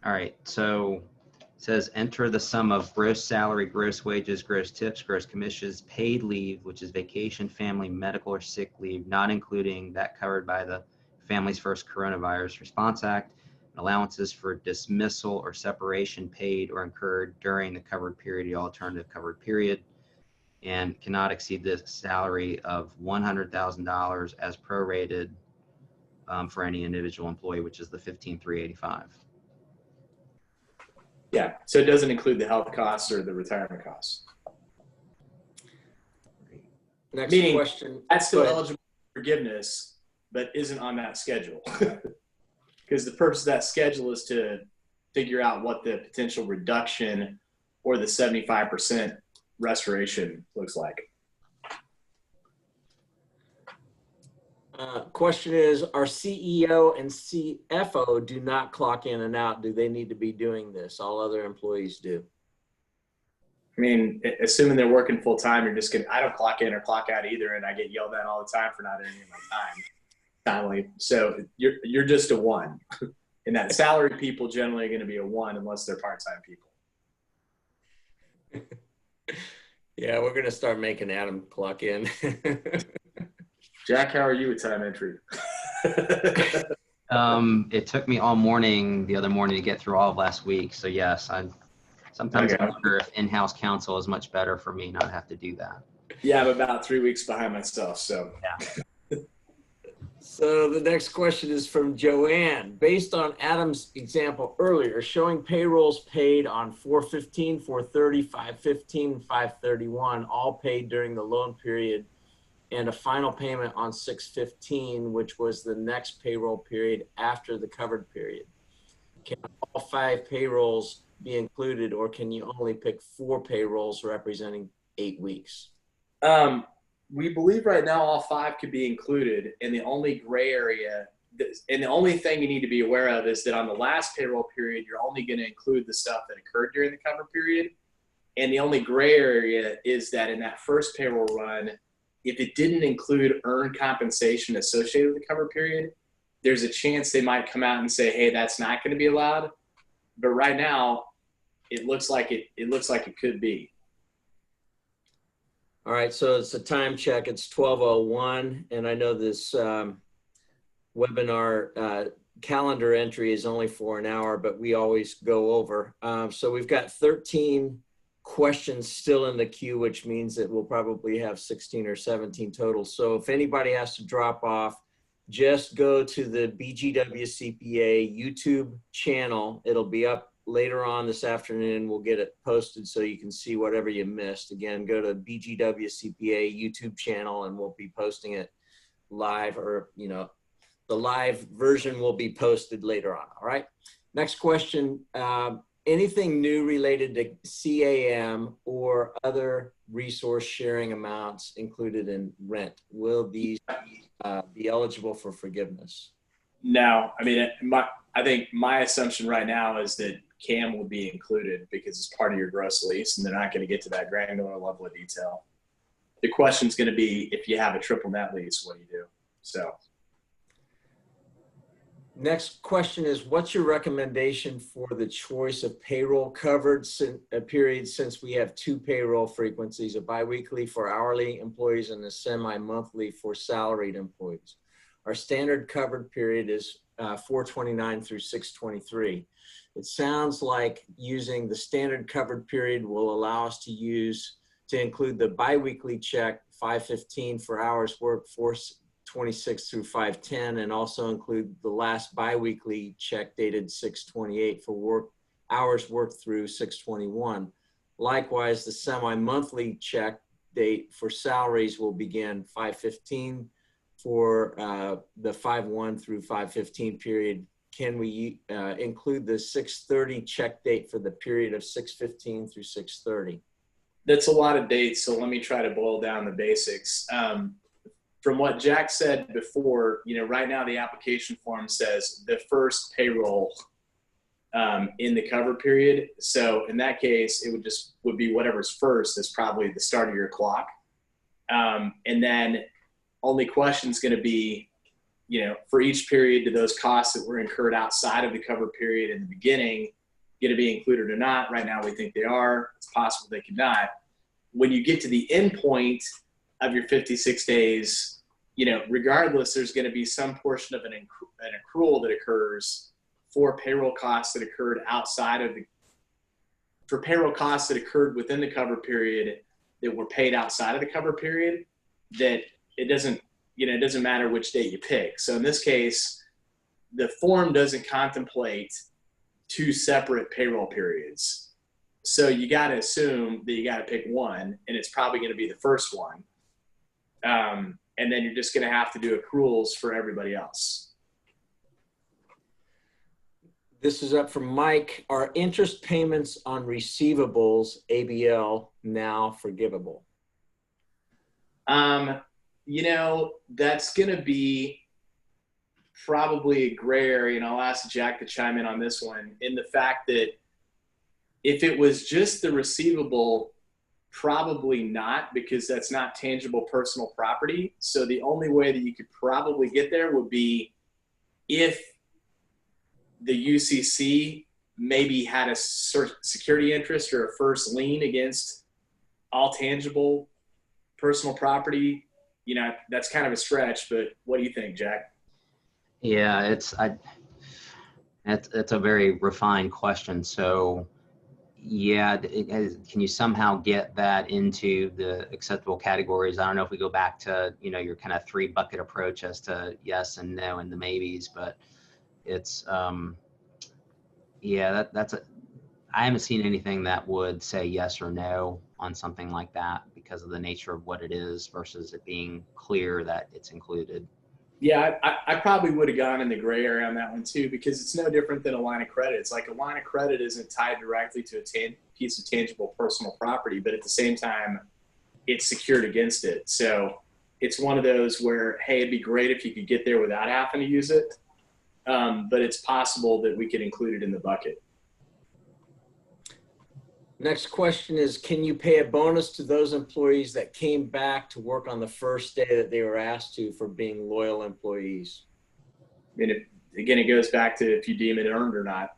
All right, so it says enter the sum of gross salary, gross wages, gross tips, gross commissions, paid leave, which is vacation, family, medical, or sick leave, not including that covered by the Families First Coronavirus Response Act, and allowances for dismissal or separation paid or incurred during the covered period, the alternative covered period, and cannot exceed the salary of $100,000 as prorated for any individual employee, which is the 15,385. Yeah, so it doesn't include the health costs or the retirement costs. Next Meaning, question. that's still eligible for forgiveness, but isn't on that schedule. Because the purpose of that schedule is to figure out what the potential reduction or the 75% restoration looks like. Question is, our CEO and CFO do not clock in and out. Do they need to be doing this? All other employees do. I mean, assuming they're working full time, you're just gonna, I don't clock in or clock out either, and I get yelled at all the time for not entering my time. timely. So you're just a 1. And that salary people generally are going to be a 1 unless they're part-time people. Yeah, we're going to start making Adam clock in. Jack, how are you with time entry? It took me all morning the other morning to get through all of last week. So yes, sometimes Okay. I wonder if in-house counsel is much better for me not have to do that. Yeah, I'm about 3 weeks behind myself. So Yeah. So the next question is from Joanne. Based on Adam's example earlier, showing payrolls paid on 4/15, 4/30, 5/15, 5/31, all paid during the loan period, and a final payment on 6/15, which was the next payroll period after the covered period. Can all 5 payrolls be included, or can you only pick 4 payrolls representing 8 weeks? We believe right now all 5 could be included, and the only gray area, and the only thing you need to be aware of is that on the last payroll period, you're only going to include the stuff that occurred during the cover period. And the only gray area is that in that first payroll run, if it didn't include earned compensation associated with the cover period, there's a chance they might come out and say, hey, that's not going to be allowed. But right now, it looks like it could be. All right, so it's a time check. It's 12:01, and I know this webinar calendar entry is only for an hour, but we always go over. So we've got 13 questions still in the queue, which means that we'll probably have 16 or 17 total. So if anybody has to drop off, just go to the BGWCPA YouTube channel. It'll be up later on this afternoon. We'll get it posted so you can see whatever you missed. Again, go to BGWCPA YouTube channel and we'll be posting it live, or, you know, the live version will be posted later on. All right. Next question. Anything new related to CAM or other resource sharing amounts included in rent? Will these be eligible for forgiveness? No, I mean, I think my assumption right now is that CAM will be included because it's part of your gross lease, and they're not going to get to that granular level of detail. The question is going to be, if you have a triple net lease, what do you do? So. Next question is, what's your recommendation for the choice of payroll covered periods, since we have 2 payroll frequencies, a biweekly for hourly employees and a semi-monthly for salaried employees? Our standard covered period is 4/29 through 6/23. It sounds like using the standard covered period will allow us to include the biweekly check 5/15 for hours worked, 4/26 through 5/10, and also include the last biweekly check dated 6/28 for hours worked through 6/21. Likewise, the semi-monthly check date for salaries will begin 5/15 for the 5/1 through 5/15 period. Can we include the 6/30 check date for the period of 6/15 through 6/30? That's a lot of dates, so let me try to boil down the basics. From what Jack said before, you know, right now the application form says the first payroll in the cover period. So in that case, it would be whatever's first is probably the start of your clock. And then only question is going to be, you know, for each period, do those costs that were incurred outside of the cover period in the beginning going to be included or not? Right now, we think they are. It's possible they could not. When you get to the end point of your 56 days, you know, regardless, there's going to be some portion of an accrual that occurs for payroll costs that occurred for payroll costs that occurred within the cover period that were paid outside of the cover period, that it doesn't matter which date you pick. So in this case, the form doesn't contemplate 2 separate payroll periods. So you got to assume that you got to pick one, and it's probably going to be the first one. And then you're just going to have to do accruals for everybody else. This is up from Mike. Are interest payments on receivables, ABL, now forgivable? You know, that's going to be probably a gray area, and I'll ask Jack to chime in on this one, in the fact that if it was just the receivable Probably not, because that's not tangible personal property. So the only way that you could probably get there would be if the UCC maybe had a security interest or a first lien against all tangible personal property. You know, that's kind of a stretch, but what do you think, Jack? Yeah, it's a very refined question. So yeah, can you somehow get that into the acceptable categories? I don't know if we go back to, you know, your kind of 3-bucket approach as to yes and no and the maybes, but it's, yeah, I haven't seen anything that would say yes or no on something like that because of the nature of what it is versus it being clear that it's included. Yeah, I probably would have gone in the gray area on that one too, because it's no different than a line of credit. It's like a line of credit isn't tied directly to a piece of tangible personal property, but at the same time, it's secured against it. So it's one of those where, hey, it'd be great if you could get there without having to use it, but it's possible that we could include it in the bucket. Next question is, can you pay a bonus to those employees that came back to work on the first day that they were asked to for being loyal employees? I mean, again, it goes back to if you deem it earned or not.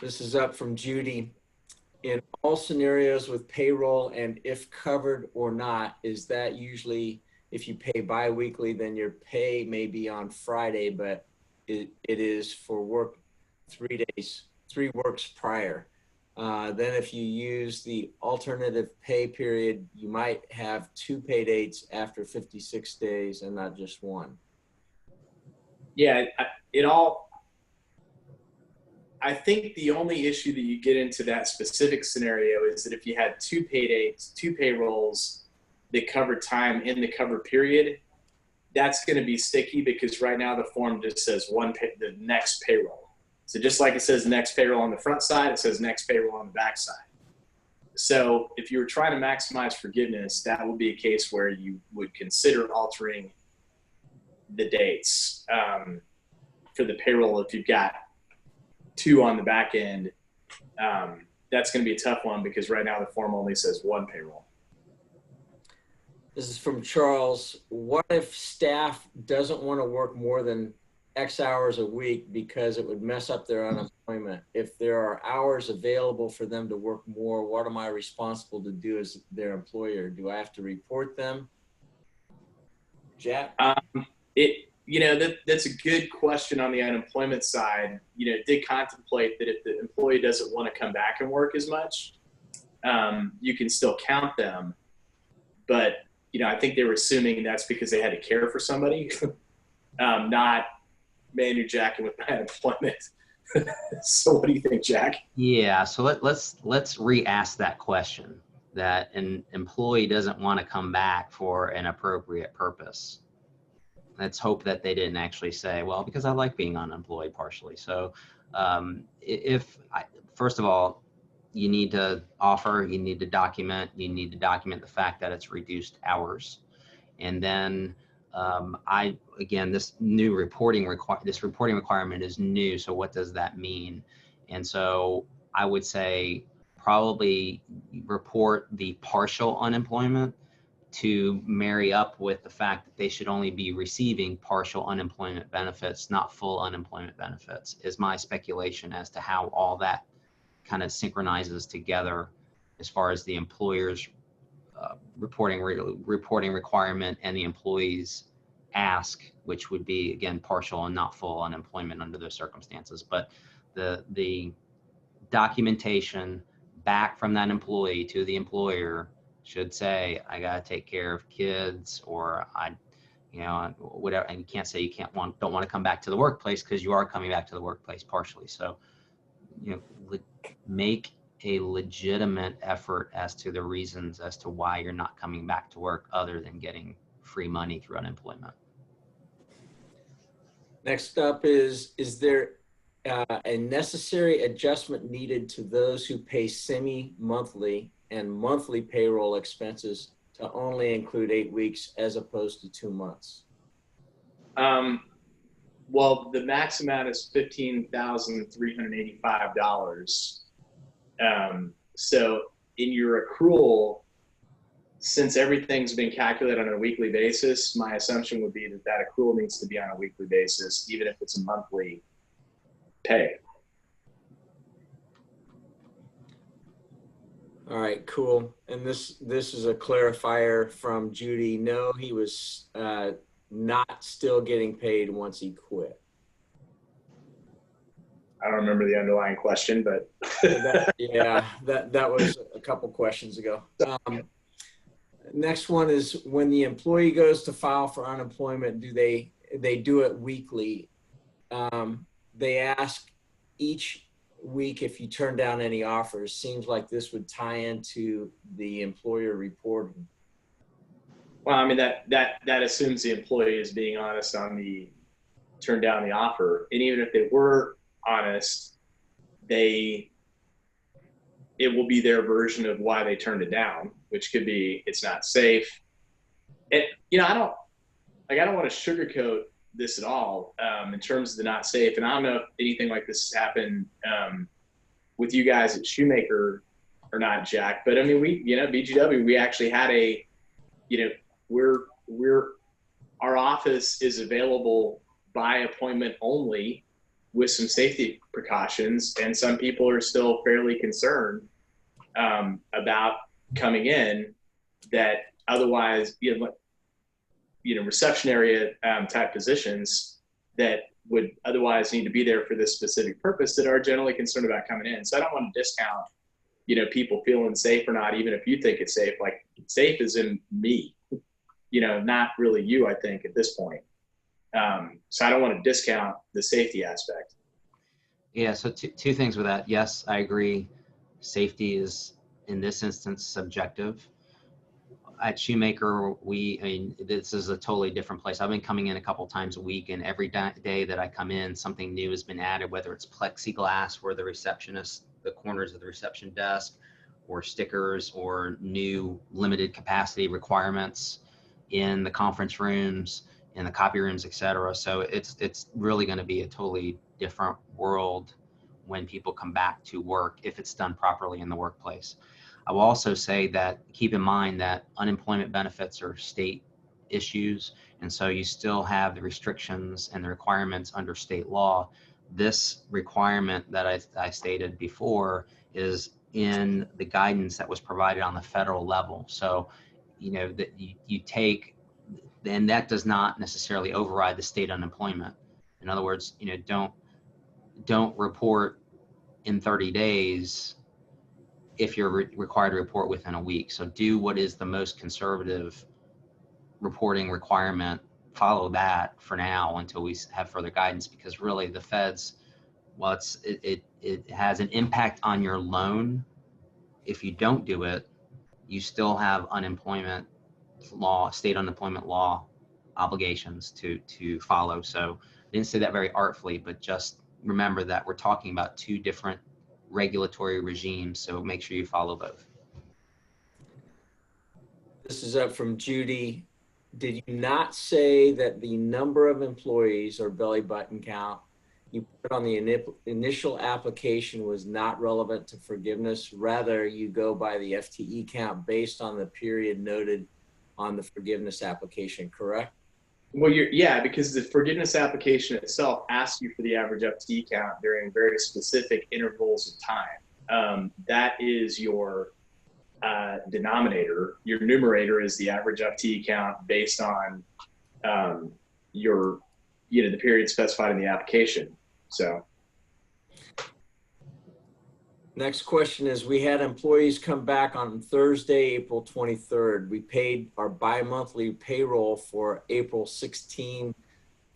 This is up from Judy. In all scenarios with payroll and if covered or not, is that usually if you pay biweekly, then your pay may be on Friday, but it is for work 3 days, 3 works prior. Then if you use the alternative pay period, you might have 2 pay dates after 56 days and not just 1. Yeah, I think the only issue that you get into that specific scenario is that if you had 2 pay dates, 2 payrolls that covered time in the covered period, that's going to be sticky because right now the form just says the next payroll. So just like it says next payroll on the front side, it says next payroll on the back side. So if you were trying to maximize forgiveness, that would be a case where you would consider altering the dates for the payroll. If you've got 2 on the back end, that's going to be a tough one because right now the form only says 1 payroll. This is from Charles. What if staff doesn't want to work more than X hours a week because it would mess up their unemployment? If there are hours available for them to work more, what am I responsible to do as their employer? Do I have to report them? Jack? You know, that's a good question on the unemployment side. You know, it did contemplate that if the employee doesn't want to come back and work as much, you can still count them. But, you know, I think they were assuming that's because they had to care for somebody, not, man, you're jacking with my unemployment. So what do you think, Jack? Yeah, so let's re-ask that question, that an employee doesn't want to come back for an appropriate purpose. Let's hope that they didn't actually say, well, because I like being unemployed partially. So first of all, you need to document the fact that it's reduced hours. And then this new reporting requirement is new. So what does that mean? And so I would say probably report the partial unemployment to marry up with the fact that they should only be receiving partial unemployment benefits, not full unemployment benefits, is my speculation as to how all that kind of synchronizes together as far as the employer's reporting requirement and the employee's ask, which would be, again, partial and not full unemployment under those circumstances. But the documentation back from that employee to the employer should say, I got to take care of kids, or whatever. And you can't say don't want to come back to the workplace because you are coming back to the workplace partially. So, make a legitimate effort as to the reasons as to why you're not coming back to work other than getting free money through unemployment. Next up is there a necessary adjustment needed to those who pay semi-monthly and monthly payroll expenses to only include 8 weeks as opposed to 2 months? Well, the max amount is $15,385. So in your accrual, since everything's been calculated on a weekly basis, my assumption would be that that accrual needs to be on a weekly basis, even if it's a monthly pay. All right, cool. And this is a clarifier from Judy. No, he was not still getting paid once he quit. I don't remember the underlying question, but that was a couple questions ago. Next one is, when the employee goes to file for unemployment, do they do it weekly? They ask each week if you turn down any offers. Seems like this would tie into the employer reporting. well, I mean, that assumes the employee is being honest on the turn down the offer. And even if they were honest, it will be their version of why they turned it down, which could be it's not safe. I don't want to sugarcoat this at all in terms of the not safe. And I don't know if anything like this has happened with you guys at Shumaker or not, Jack. But I mean, BGW, we actually had our office is available by appointment only with some safety precautions. And some people are still fairly concerned about coming in that otherwise, reception area type positions that would otherwise need to be there for this specific purpose that are generally concerned about coming in. So I don't want to discount, people feeling safe or not, even if you think it's safe. Like, safe is in me, not really you, I think, at this point. So I don't want to discount the safety aspect. Yeah, so two things with that. Yes, I agree. Safety is, in this instance, subjective. At Shumaker, this is a totally different place. I've been coming in a couple times a week, and every day that I come in, something new has been added, whether it's plexiglass where the receptionist, the corners of the reception desk, or stickers, or new limited capacity requirements in the conference rooms, in the copy rooms, etc. So it's really going to be a totally different world when people come back to work if it's done properly in the workplace. I will also say that keep in mind that unemployment benefits are state issues, and so you still have the restrictions and the requirements under state law. This requirement that I stated before is in the guidance that was provided on the federal level. So, that you take, and that does not necessarily override the state unemployment. In other words, don't report in 30 days if you're required to report within a week. So do what is the most conservative reporting requirement, follow that for now until we have further guidance, because really the feds, while it has an impact on your loan, if you don't do it, you still have unemployment law, state unemployment law obligations to follow. So I didn't say that very artfully, but just remember that we're talking about two different regulatory regimes, so make sure you follow both. This is up from Judy. Did you not say that the number of employees or belly button count you put on the initial application was not relevant to forgiveness? Rather, you go by the FTE count based on the period noted on the forgiveness application, correct? Well, because the forgiveness application itself asks you for the average FTE count during very specific intervals of time. That is your denominator. Your numerator is the average FTE count based on the period specified in the application. So. Next question is, we had employees come back on Thursday, April 23rd. We paid our bi-monthly payroll for April 16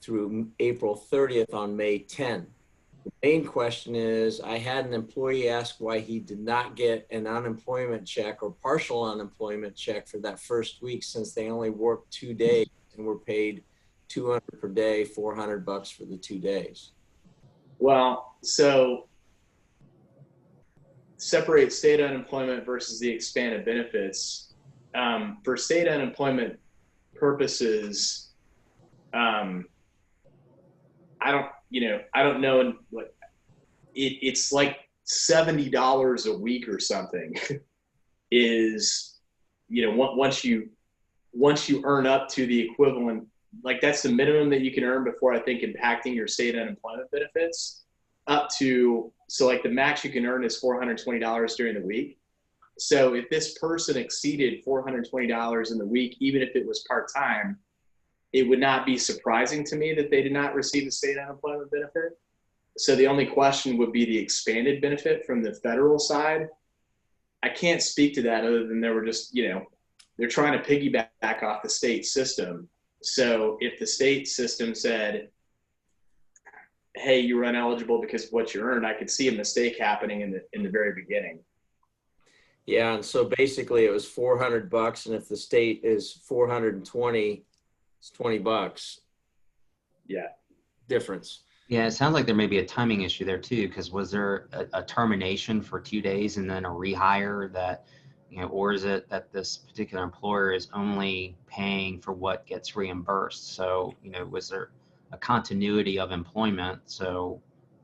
through April 30th on May 10. The main question is, I had an employee ask why he did not get an unemployment check or partial unemployment check for that first week, since they only worked 2 days and were paid $200 per day, $400 for the 2 days. Well, so separate state unemployment versus the expanded benefits. For state unemployment purposes, I don't know what it's like. $70 a week or something is, once you earn up to the equivalent, like that's the minimum that you can earn before I think impacting your state unemployment benefits, up to, so like the max you can earn is $420 during the week. So if this person exceeded $420 in the week, even if it was part-time, it would not be surprising to me that they did not receive a state unemployment benefit. So the only question would be the expanded benefit from the federal side. I can't speak to that other than they were just, they're trying to piggyback off the state system. So if the state system said, hey, you're ineligible because of what you earned, I could see a mistake happening in the very beginning. Yeah, and so basically it was $400, and if the state is 420, it's $20. Yeah. Difference. Yeah, it sounds like there may be a timing issue there too, because was there a termination for 2 days and then a rehire that, or is it that this particular employer is only paying for what gets reimbursed? So, was there a continuity of employment? So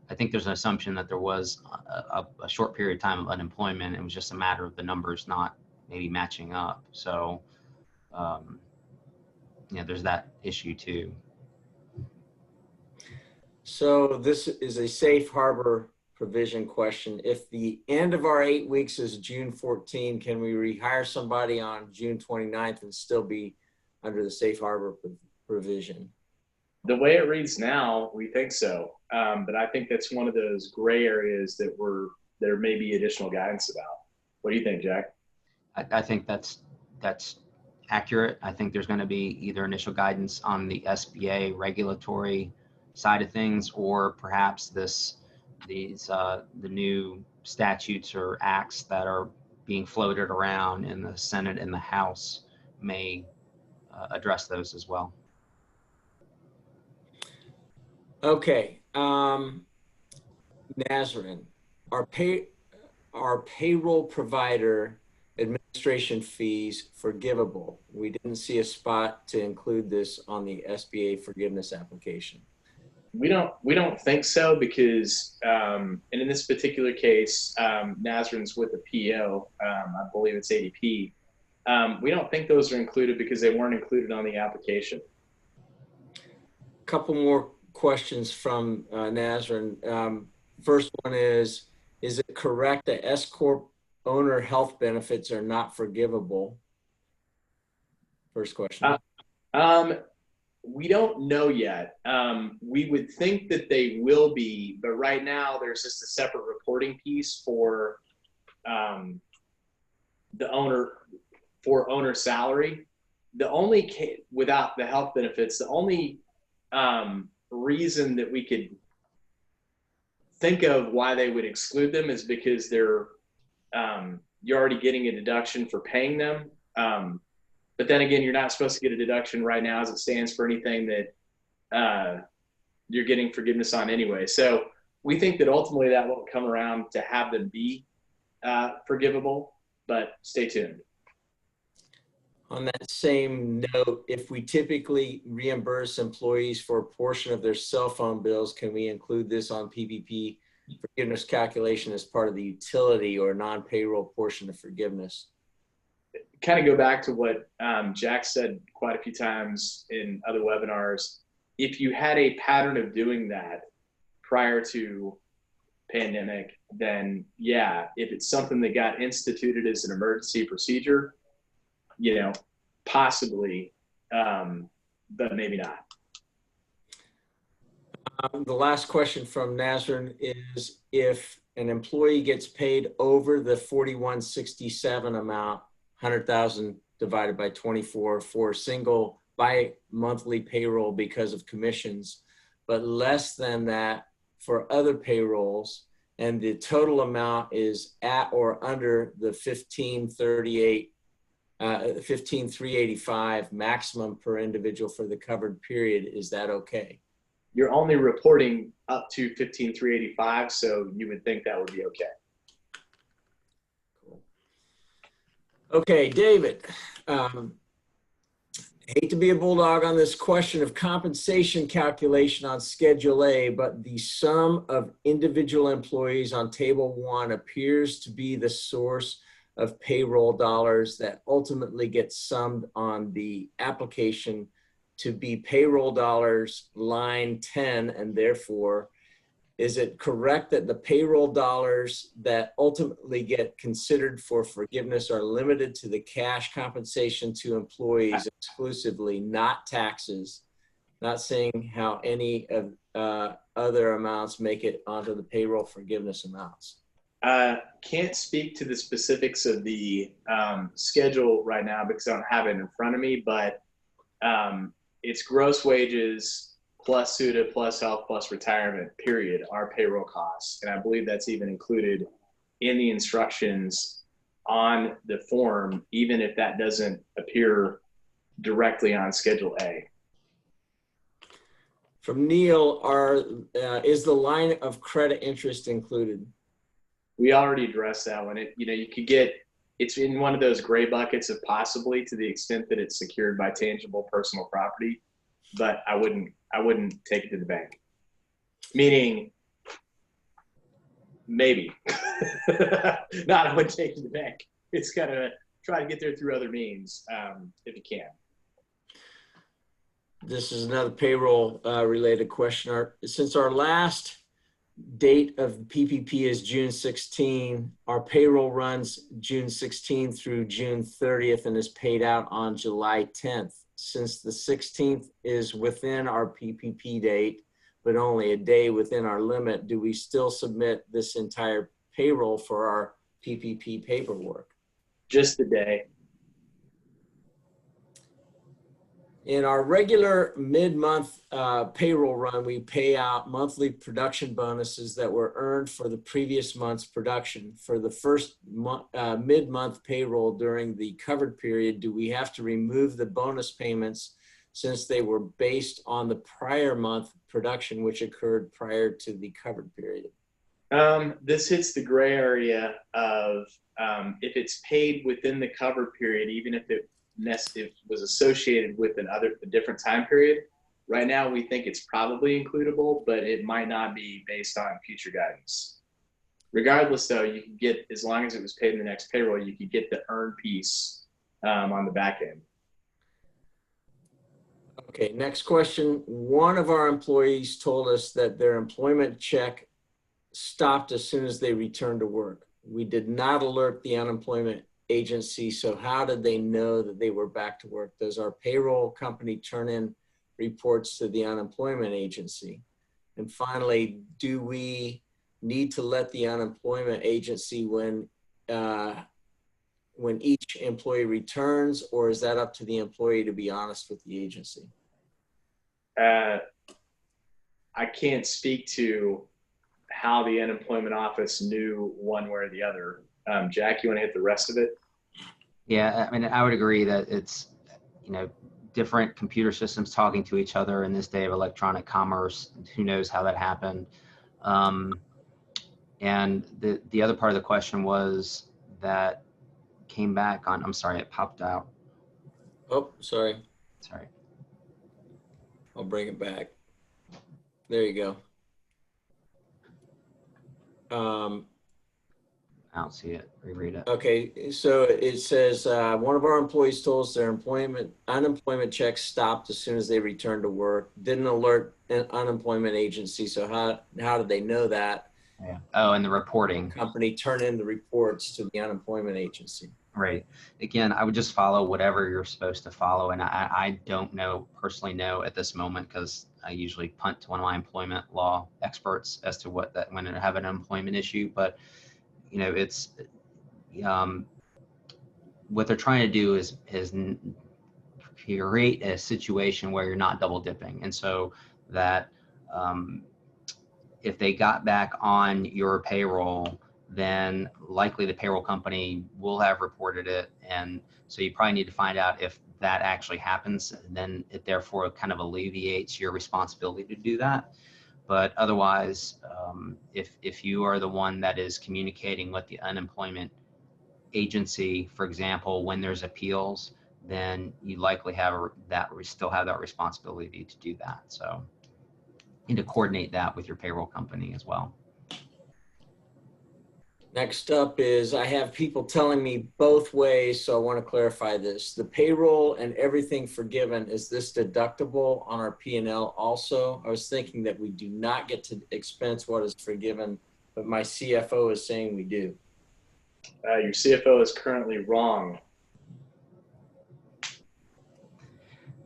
I think there's an assumption that there was a short period of time of unemployment. It was just a matter of the numbers not maybe matching up. So, there's that issue too. So this is a safe harbor provision question. If the end of our 8 weeks is June 14, can we rehire somebody on June 29th and still be under the safe harbor provision? The way it reads now, we think so. But I think that's one of those gray areas that there may be additional guidance about. What do you think, Jack? I think that's accurate. I think there's going to be either initial guidance on the SBA regulatory side of things, or perhaps the new statutes or acts that are being floated around in the Senate and the House may address those as well. Okay, Nazrin, our payroll provider administration fees forgivable. We didn't see a spot to include this on the SBA forgiveness application. We don't think so, because and in this particular case, Nazrin's with a PO, I believe it's ADP. We don't think those are included because they weren't included on the application. A couple more questions from Nazrin. First one is it correct that S Corp owner health benefits are not forgivable? First question. We don't know yet. We would think that they will be, but right now there's just a separate reporting piece for the owner, for owner salary. The only without the health benefits, the only reason that we could think of why they would exclude them is because they're you're already getting a deduction for paying them. But then again, you're not supposed to get a deduction right now as it stands for anything that you're getting forgiveness on anyway. So we think that ultimately that won't come around to have them be forgivable, but stay tuned. On that same note, if we typically reimburse employees for a portion of their cell phone bills, can we include this on PPP forgiveness calculation as part of the utility or non-payroll portion of forgiveness? Kind of go back to what Jack said quite a few times in other webinars. If you had a pattern of doing that prior to pandemic, then yeah, if it's something that got instituted as an emergency procedure, possibly, but maybe not. The last question from Nazrin is, if an employee gets paid over the 4167 amount, 100,000 divided by 24 for a single bi-monthly payroll because of commissions, but less than that for other payrolls, and the total amount is at or under the 15,385 maximum per individual for the covered period, is that okay? You're only reporting up to 15,385, so you would think that would be okay. Okay, David, Hate to be a bulldog on this question of compensation calculation on Schedule A, but the sum of individual employees on Table 1 appears to be the source of payroll dollars that ultimately get summed on the application to be payroll dollars line 10, and therefore, is it correct that the payroll dollars that ultimately get considered for forgiveness are limited to the cash compensation to employees exclusively, not taxes? Not saying how any of other amounts make it onto the payroll forgiveness amounts. Can't speak to the specifics of the schedule right now because I don't have it in front of me, but it's gross wages plus SUTA, plus health, plus retirement, period, are payroll costs. And I believe that's even included in the instructions on the form, even if that doesn't appear directly on Schedule A. From Neil, is the line of credit interest included? We already addressed that one. You could get, it's in one of those gray buckets of possibly, to the extent that it's secured by tangible personal property, but I wouldn't take it to the bank. Meaning, maybe. Not I wouldn't take it to the bank. It's gotta try to get there through other means, if you can. This is another payroll related question. Since our last date of PPP is June 16, our payroll runs June 16 through June 30th and is paid out on July 10th. Since the 16th is within our PPP date, but only a day within our limit, do we still submit this entire payroll for our PPP paperwork? Just the day. In our regular mid-month payroll run, we pay out monthly production bonuses that were earned for the previous month's production. For the first mid-month payroll during the covered period, do we have to remove the bonus payments since they were based on the prior month production, which occurred prior to the covered period? This hits the gray area of if it's paid within the covered period, even if it was associated with a different time period. Right now, we think it's probably includable, but it might not be based on future guidance. Regardless, though, you can get, as long as it was paid in the next payroll, you could get the earned piece on the back end. Okay, next question. One of our employees told us that their employment check stopped as soon as they returned to work. We did not alert the unemployment agency, so how did they know that they were back to work? Does our payroll company turn in reports to the unemployment agency? And finally, do we need to let the unemployment agency when each employee returns, or is that up to the employee to be honest with the agency? I can't speak to how the unemployment office knew one way or the other. Jack, you want to hit the rest of it? Yeah, I mean, I would agree that it's, different computer systems talking to each other in this day of electronic commerce. Who knows how that happened? And the other part of the question was that came back on, I'm sorry, it popped out. Oh, sorry. Sorry. I'll bring it back. There you go. I don't see it. Reread it. Okay, so it says one of our employees told us their unemployment checks stopped as soon as they returned to work. Didn't alert an unemployment agency. So how did they know that? Yeah. Oh, and the reporting. Company turn in the reports to the unemployment agency. Right. Again, I would just follow whatever you're supposed to follow, and I don't personally know at this moment, because I usually punt to one of my employment law experts as to when I have an employment issue, but. It's what they're trying to do is create a situation where you're not double dipping. And so that if they got back on your payroll, then likely the payroll company will have reported it. And so you probably need to find out if that actually happens. Then it therefore kind of alleviates your responsibility to do that. But otherwise, if you are the one that is communicating with the unemployment agency, for example, when there's appeals, then you likely have still have that responsibility to do that. So, and to coordinate that with your payroll company as well. Next up is I have people telling me both ways, so I want to clarify this. The payroll and everything forgiven, is this deductible on our P&L also? I was thinking that we do not get to expense what is forgiven, but my CFO is saying we do. Your CFO is currently wrong.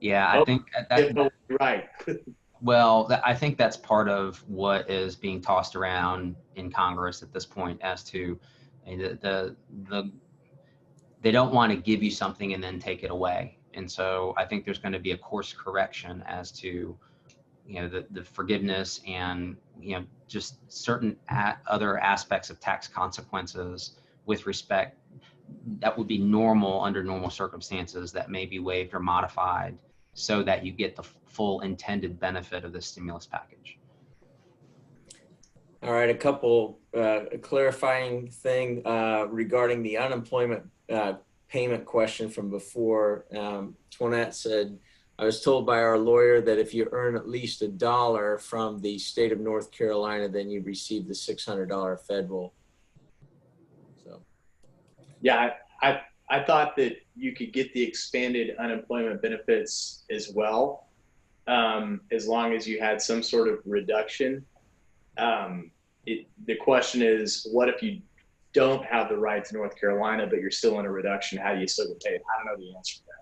Yeah, I think CFO is right. well, I think that's part of what is being tossed around in Congress at this point as to they don't want to give you something and then take it away. And so I think there's going to be a course correction as to, the forgiveness and, just certain other aspects of tax consequences with respect that would be normal under normal circumstances that may be waived or modified so that you get the full intended benefit of the stimulus package. All right, a couple clarifying thing regarding the unemployment payment question from before. Toinette said, I was told by our lawyer that if you earn at least $1 from the state of North Carolina, then you receive the $600 federal. So, yeah, I thought that you could get the expanded unemployment benefits as well, as long as you had some sort of reduction. The question is, what if you don't have the right to North Carolina, but you're still in a reduction? How do you still get paid? I don't know the answer to that.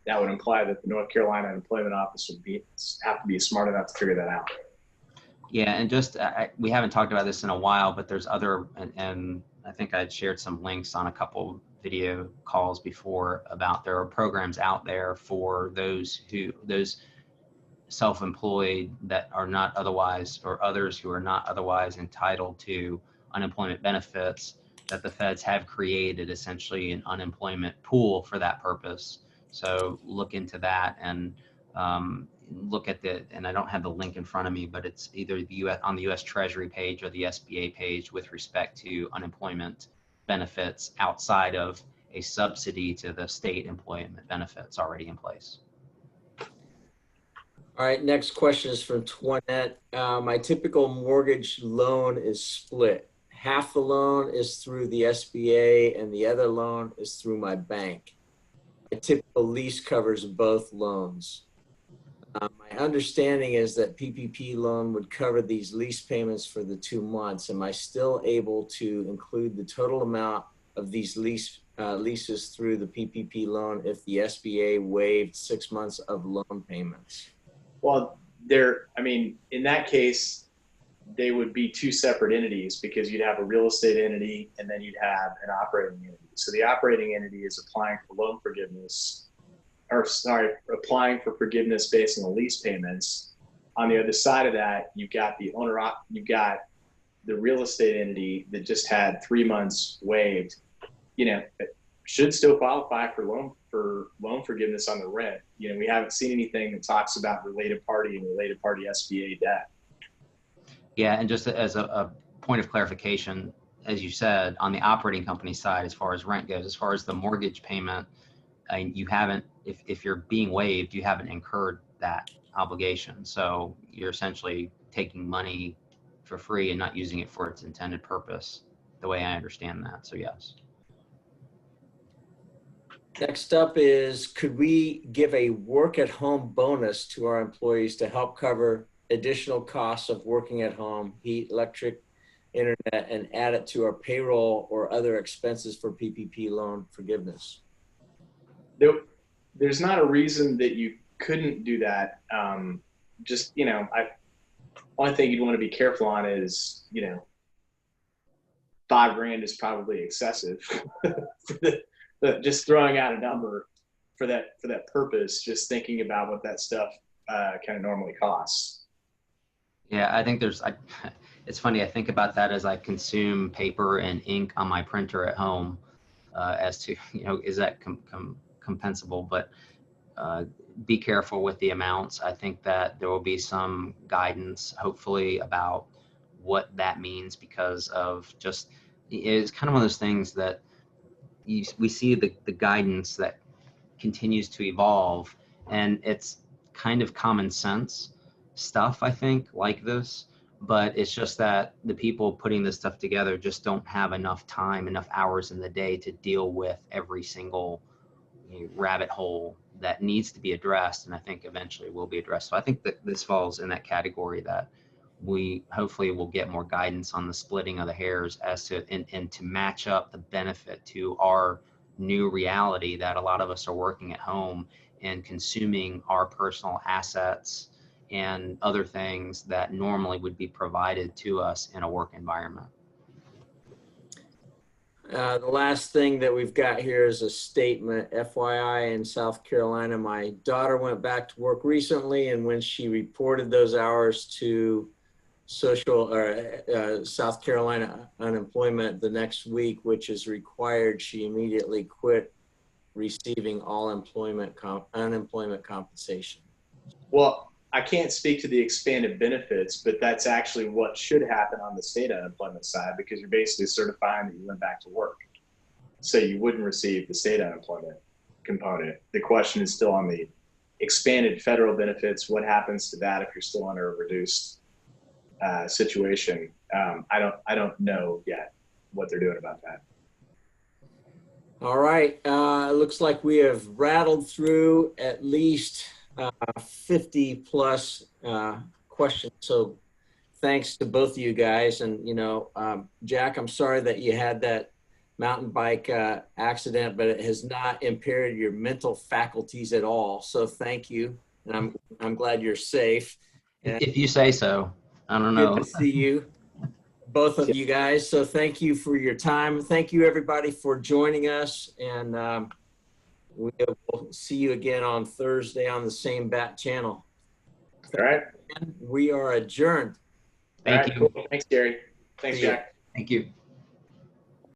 That would imply that the North Carolina Unemployment Office would have to be smart enough to figure that out. Yeah, and just we haven't talked about this in a while, but there's other, and I think I'd shared some links on a couple video calls before about there are programs out there for those self-employed that are not otherwise, or others who are not otherwise entitled to unemployment benefits, that the feds have created essentially an unemployment pool for that purpose. So look into that and look at and I don't have the link in front of me, but it's either on the US Treasury page or the SBA page with respect to unemployment benefits outside of a subsidy to the state employment benefits already in place. all right, next question is from Toinette. My typical mortgage loan is split. Half the loan is through the SBA and the other loan is through my bank. A typical lease covers both loans. My understanding is that PPP loan would cover these lease payments for the 2 months. Am I still able to include the total amount of these leases through the PPP loan if the SBA waived 6 months of loan payments? Well, in that case, they would be two separate entities, because you'd have a real estate entity and then you'd have an operating entity. So the operating entity is applying for loan forgiveness, applying for forgiveness based on the lease payments. On the other side of that, you've got the real estate entity that just had 3 months waived. It should still qualify for loan forgiveness on the rent. We haven't seen anything that talks about related party and related party SBA debt. Yeah, and just as a point of clarification, as you said, on the operating company side, as far as rent goes, as far as the mortgage payment, you haven't, if you're being waived, you haven't incurred that obligation. So you're essentially taking money for free and not using it for its intended purpose, the way I understand that. So yes. Next up is, could we give a work at home bonus to our employees to help cover additional costs of working at home, heat, electric, internet, and add it to our payroll or other expenses for PPP loan forgiveness? There's not a reason that you couldn't do that. One thing you'd want to be careful on is, $5,000 is probably excessive. But just throwing out a number for that purpose, just thinking about what that stuff kind of normally costs. Yeah, I think it's funny. I think about that as I consume paper and ink on my printer at home, as to, is that compensable? But be careful with the amounts. I think that there will be some guidance, hopefully, about what that means, because of it's kind of one of those things that we see the guidance that continues to evolve, and it's kind of common sense stuff, I think, like this, but it's just that the people putting this stuff together just don't have enough time, enough hours in the day to deal with every single rabbit hole that needs to be addressed, and I think eventually will be addressed. So I think that this falls in that category that we hopefully will get more guidance on the splitting of the hairs as to and to match up the benefit to our new reality that a lot of us are working at home and consuming our personal assets and other things that normally would be provided to us in a work environment. The last thing that we've got here is a statement. FYI, in South Carolina, my daughter went back to work recently, and when she reported those hours to South Carolina unemployment the next week, which is required, she immediately quit receiving all unemployment compensation. Well, I can't speak to the expanded benefits, but that's actually what should happen on the state unemployment side, because you're basically certifying that you went back to work. So you wouldn't receive the state unemployment component. The question is still on the expanded federal benefits. What happens to that if you're still under a reduced situation? I don't know yet what they're doing about that. All right, it looks like we have rattled through at least 50 plus questions. So thanks to both of you guys. And, you know, Jack, I'm sorry that you had that mountain bike accident, but it has not impaired your mental faculties at all. So thank you. And I'm glad you're safe. And If you say so. I don't know. good to see you, both of you guys. So thank you for your time. Thank you, everybody, for joining us. And we will see you again on Thursday on the same bat channel. All right. We are adjourned. Thank you. Cool. Thanks, Gary. Thanks, See ya. Jack. Thank you.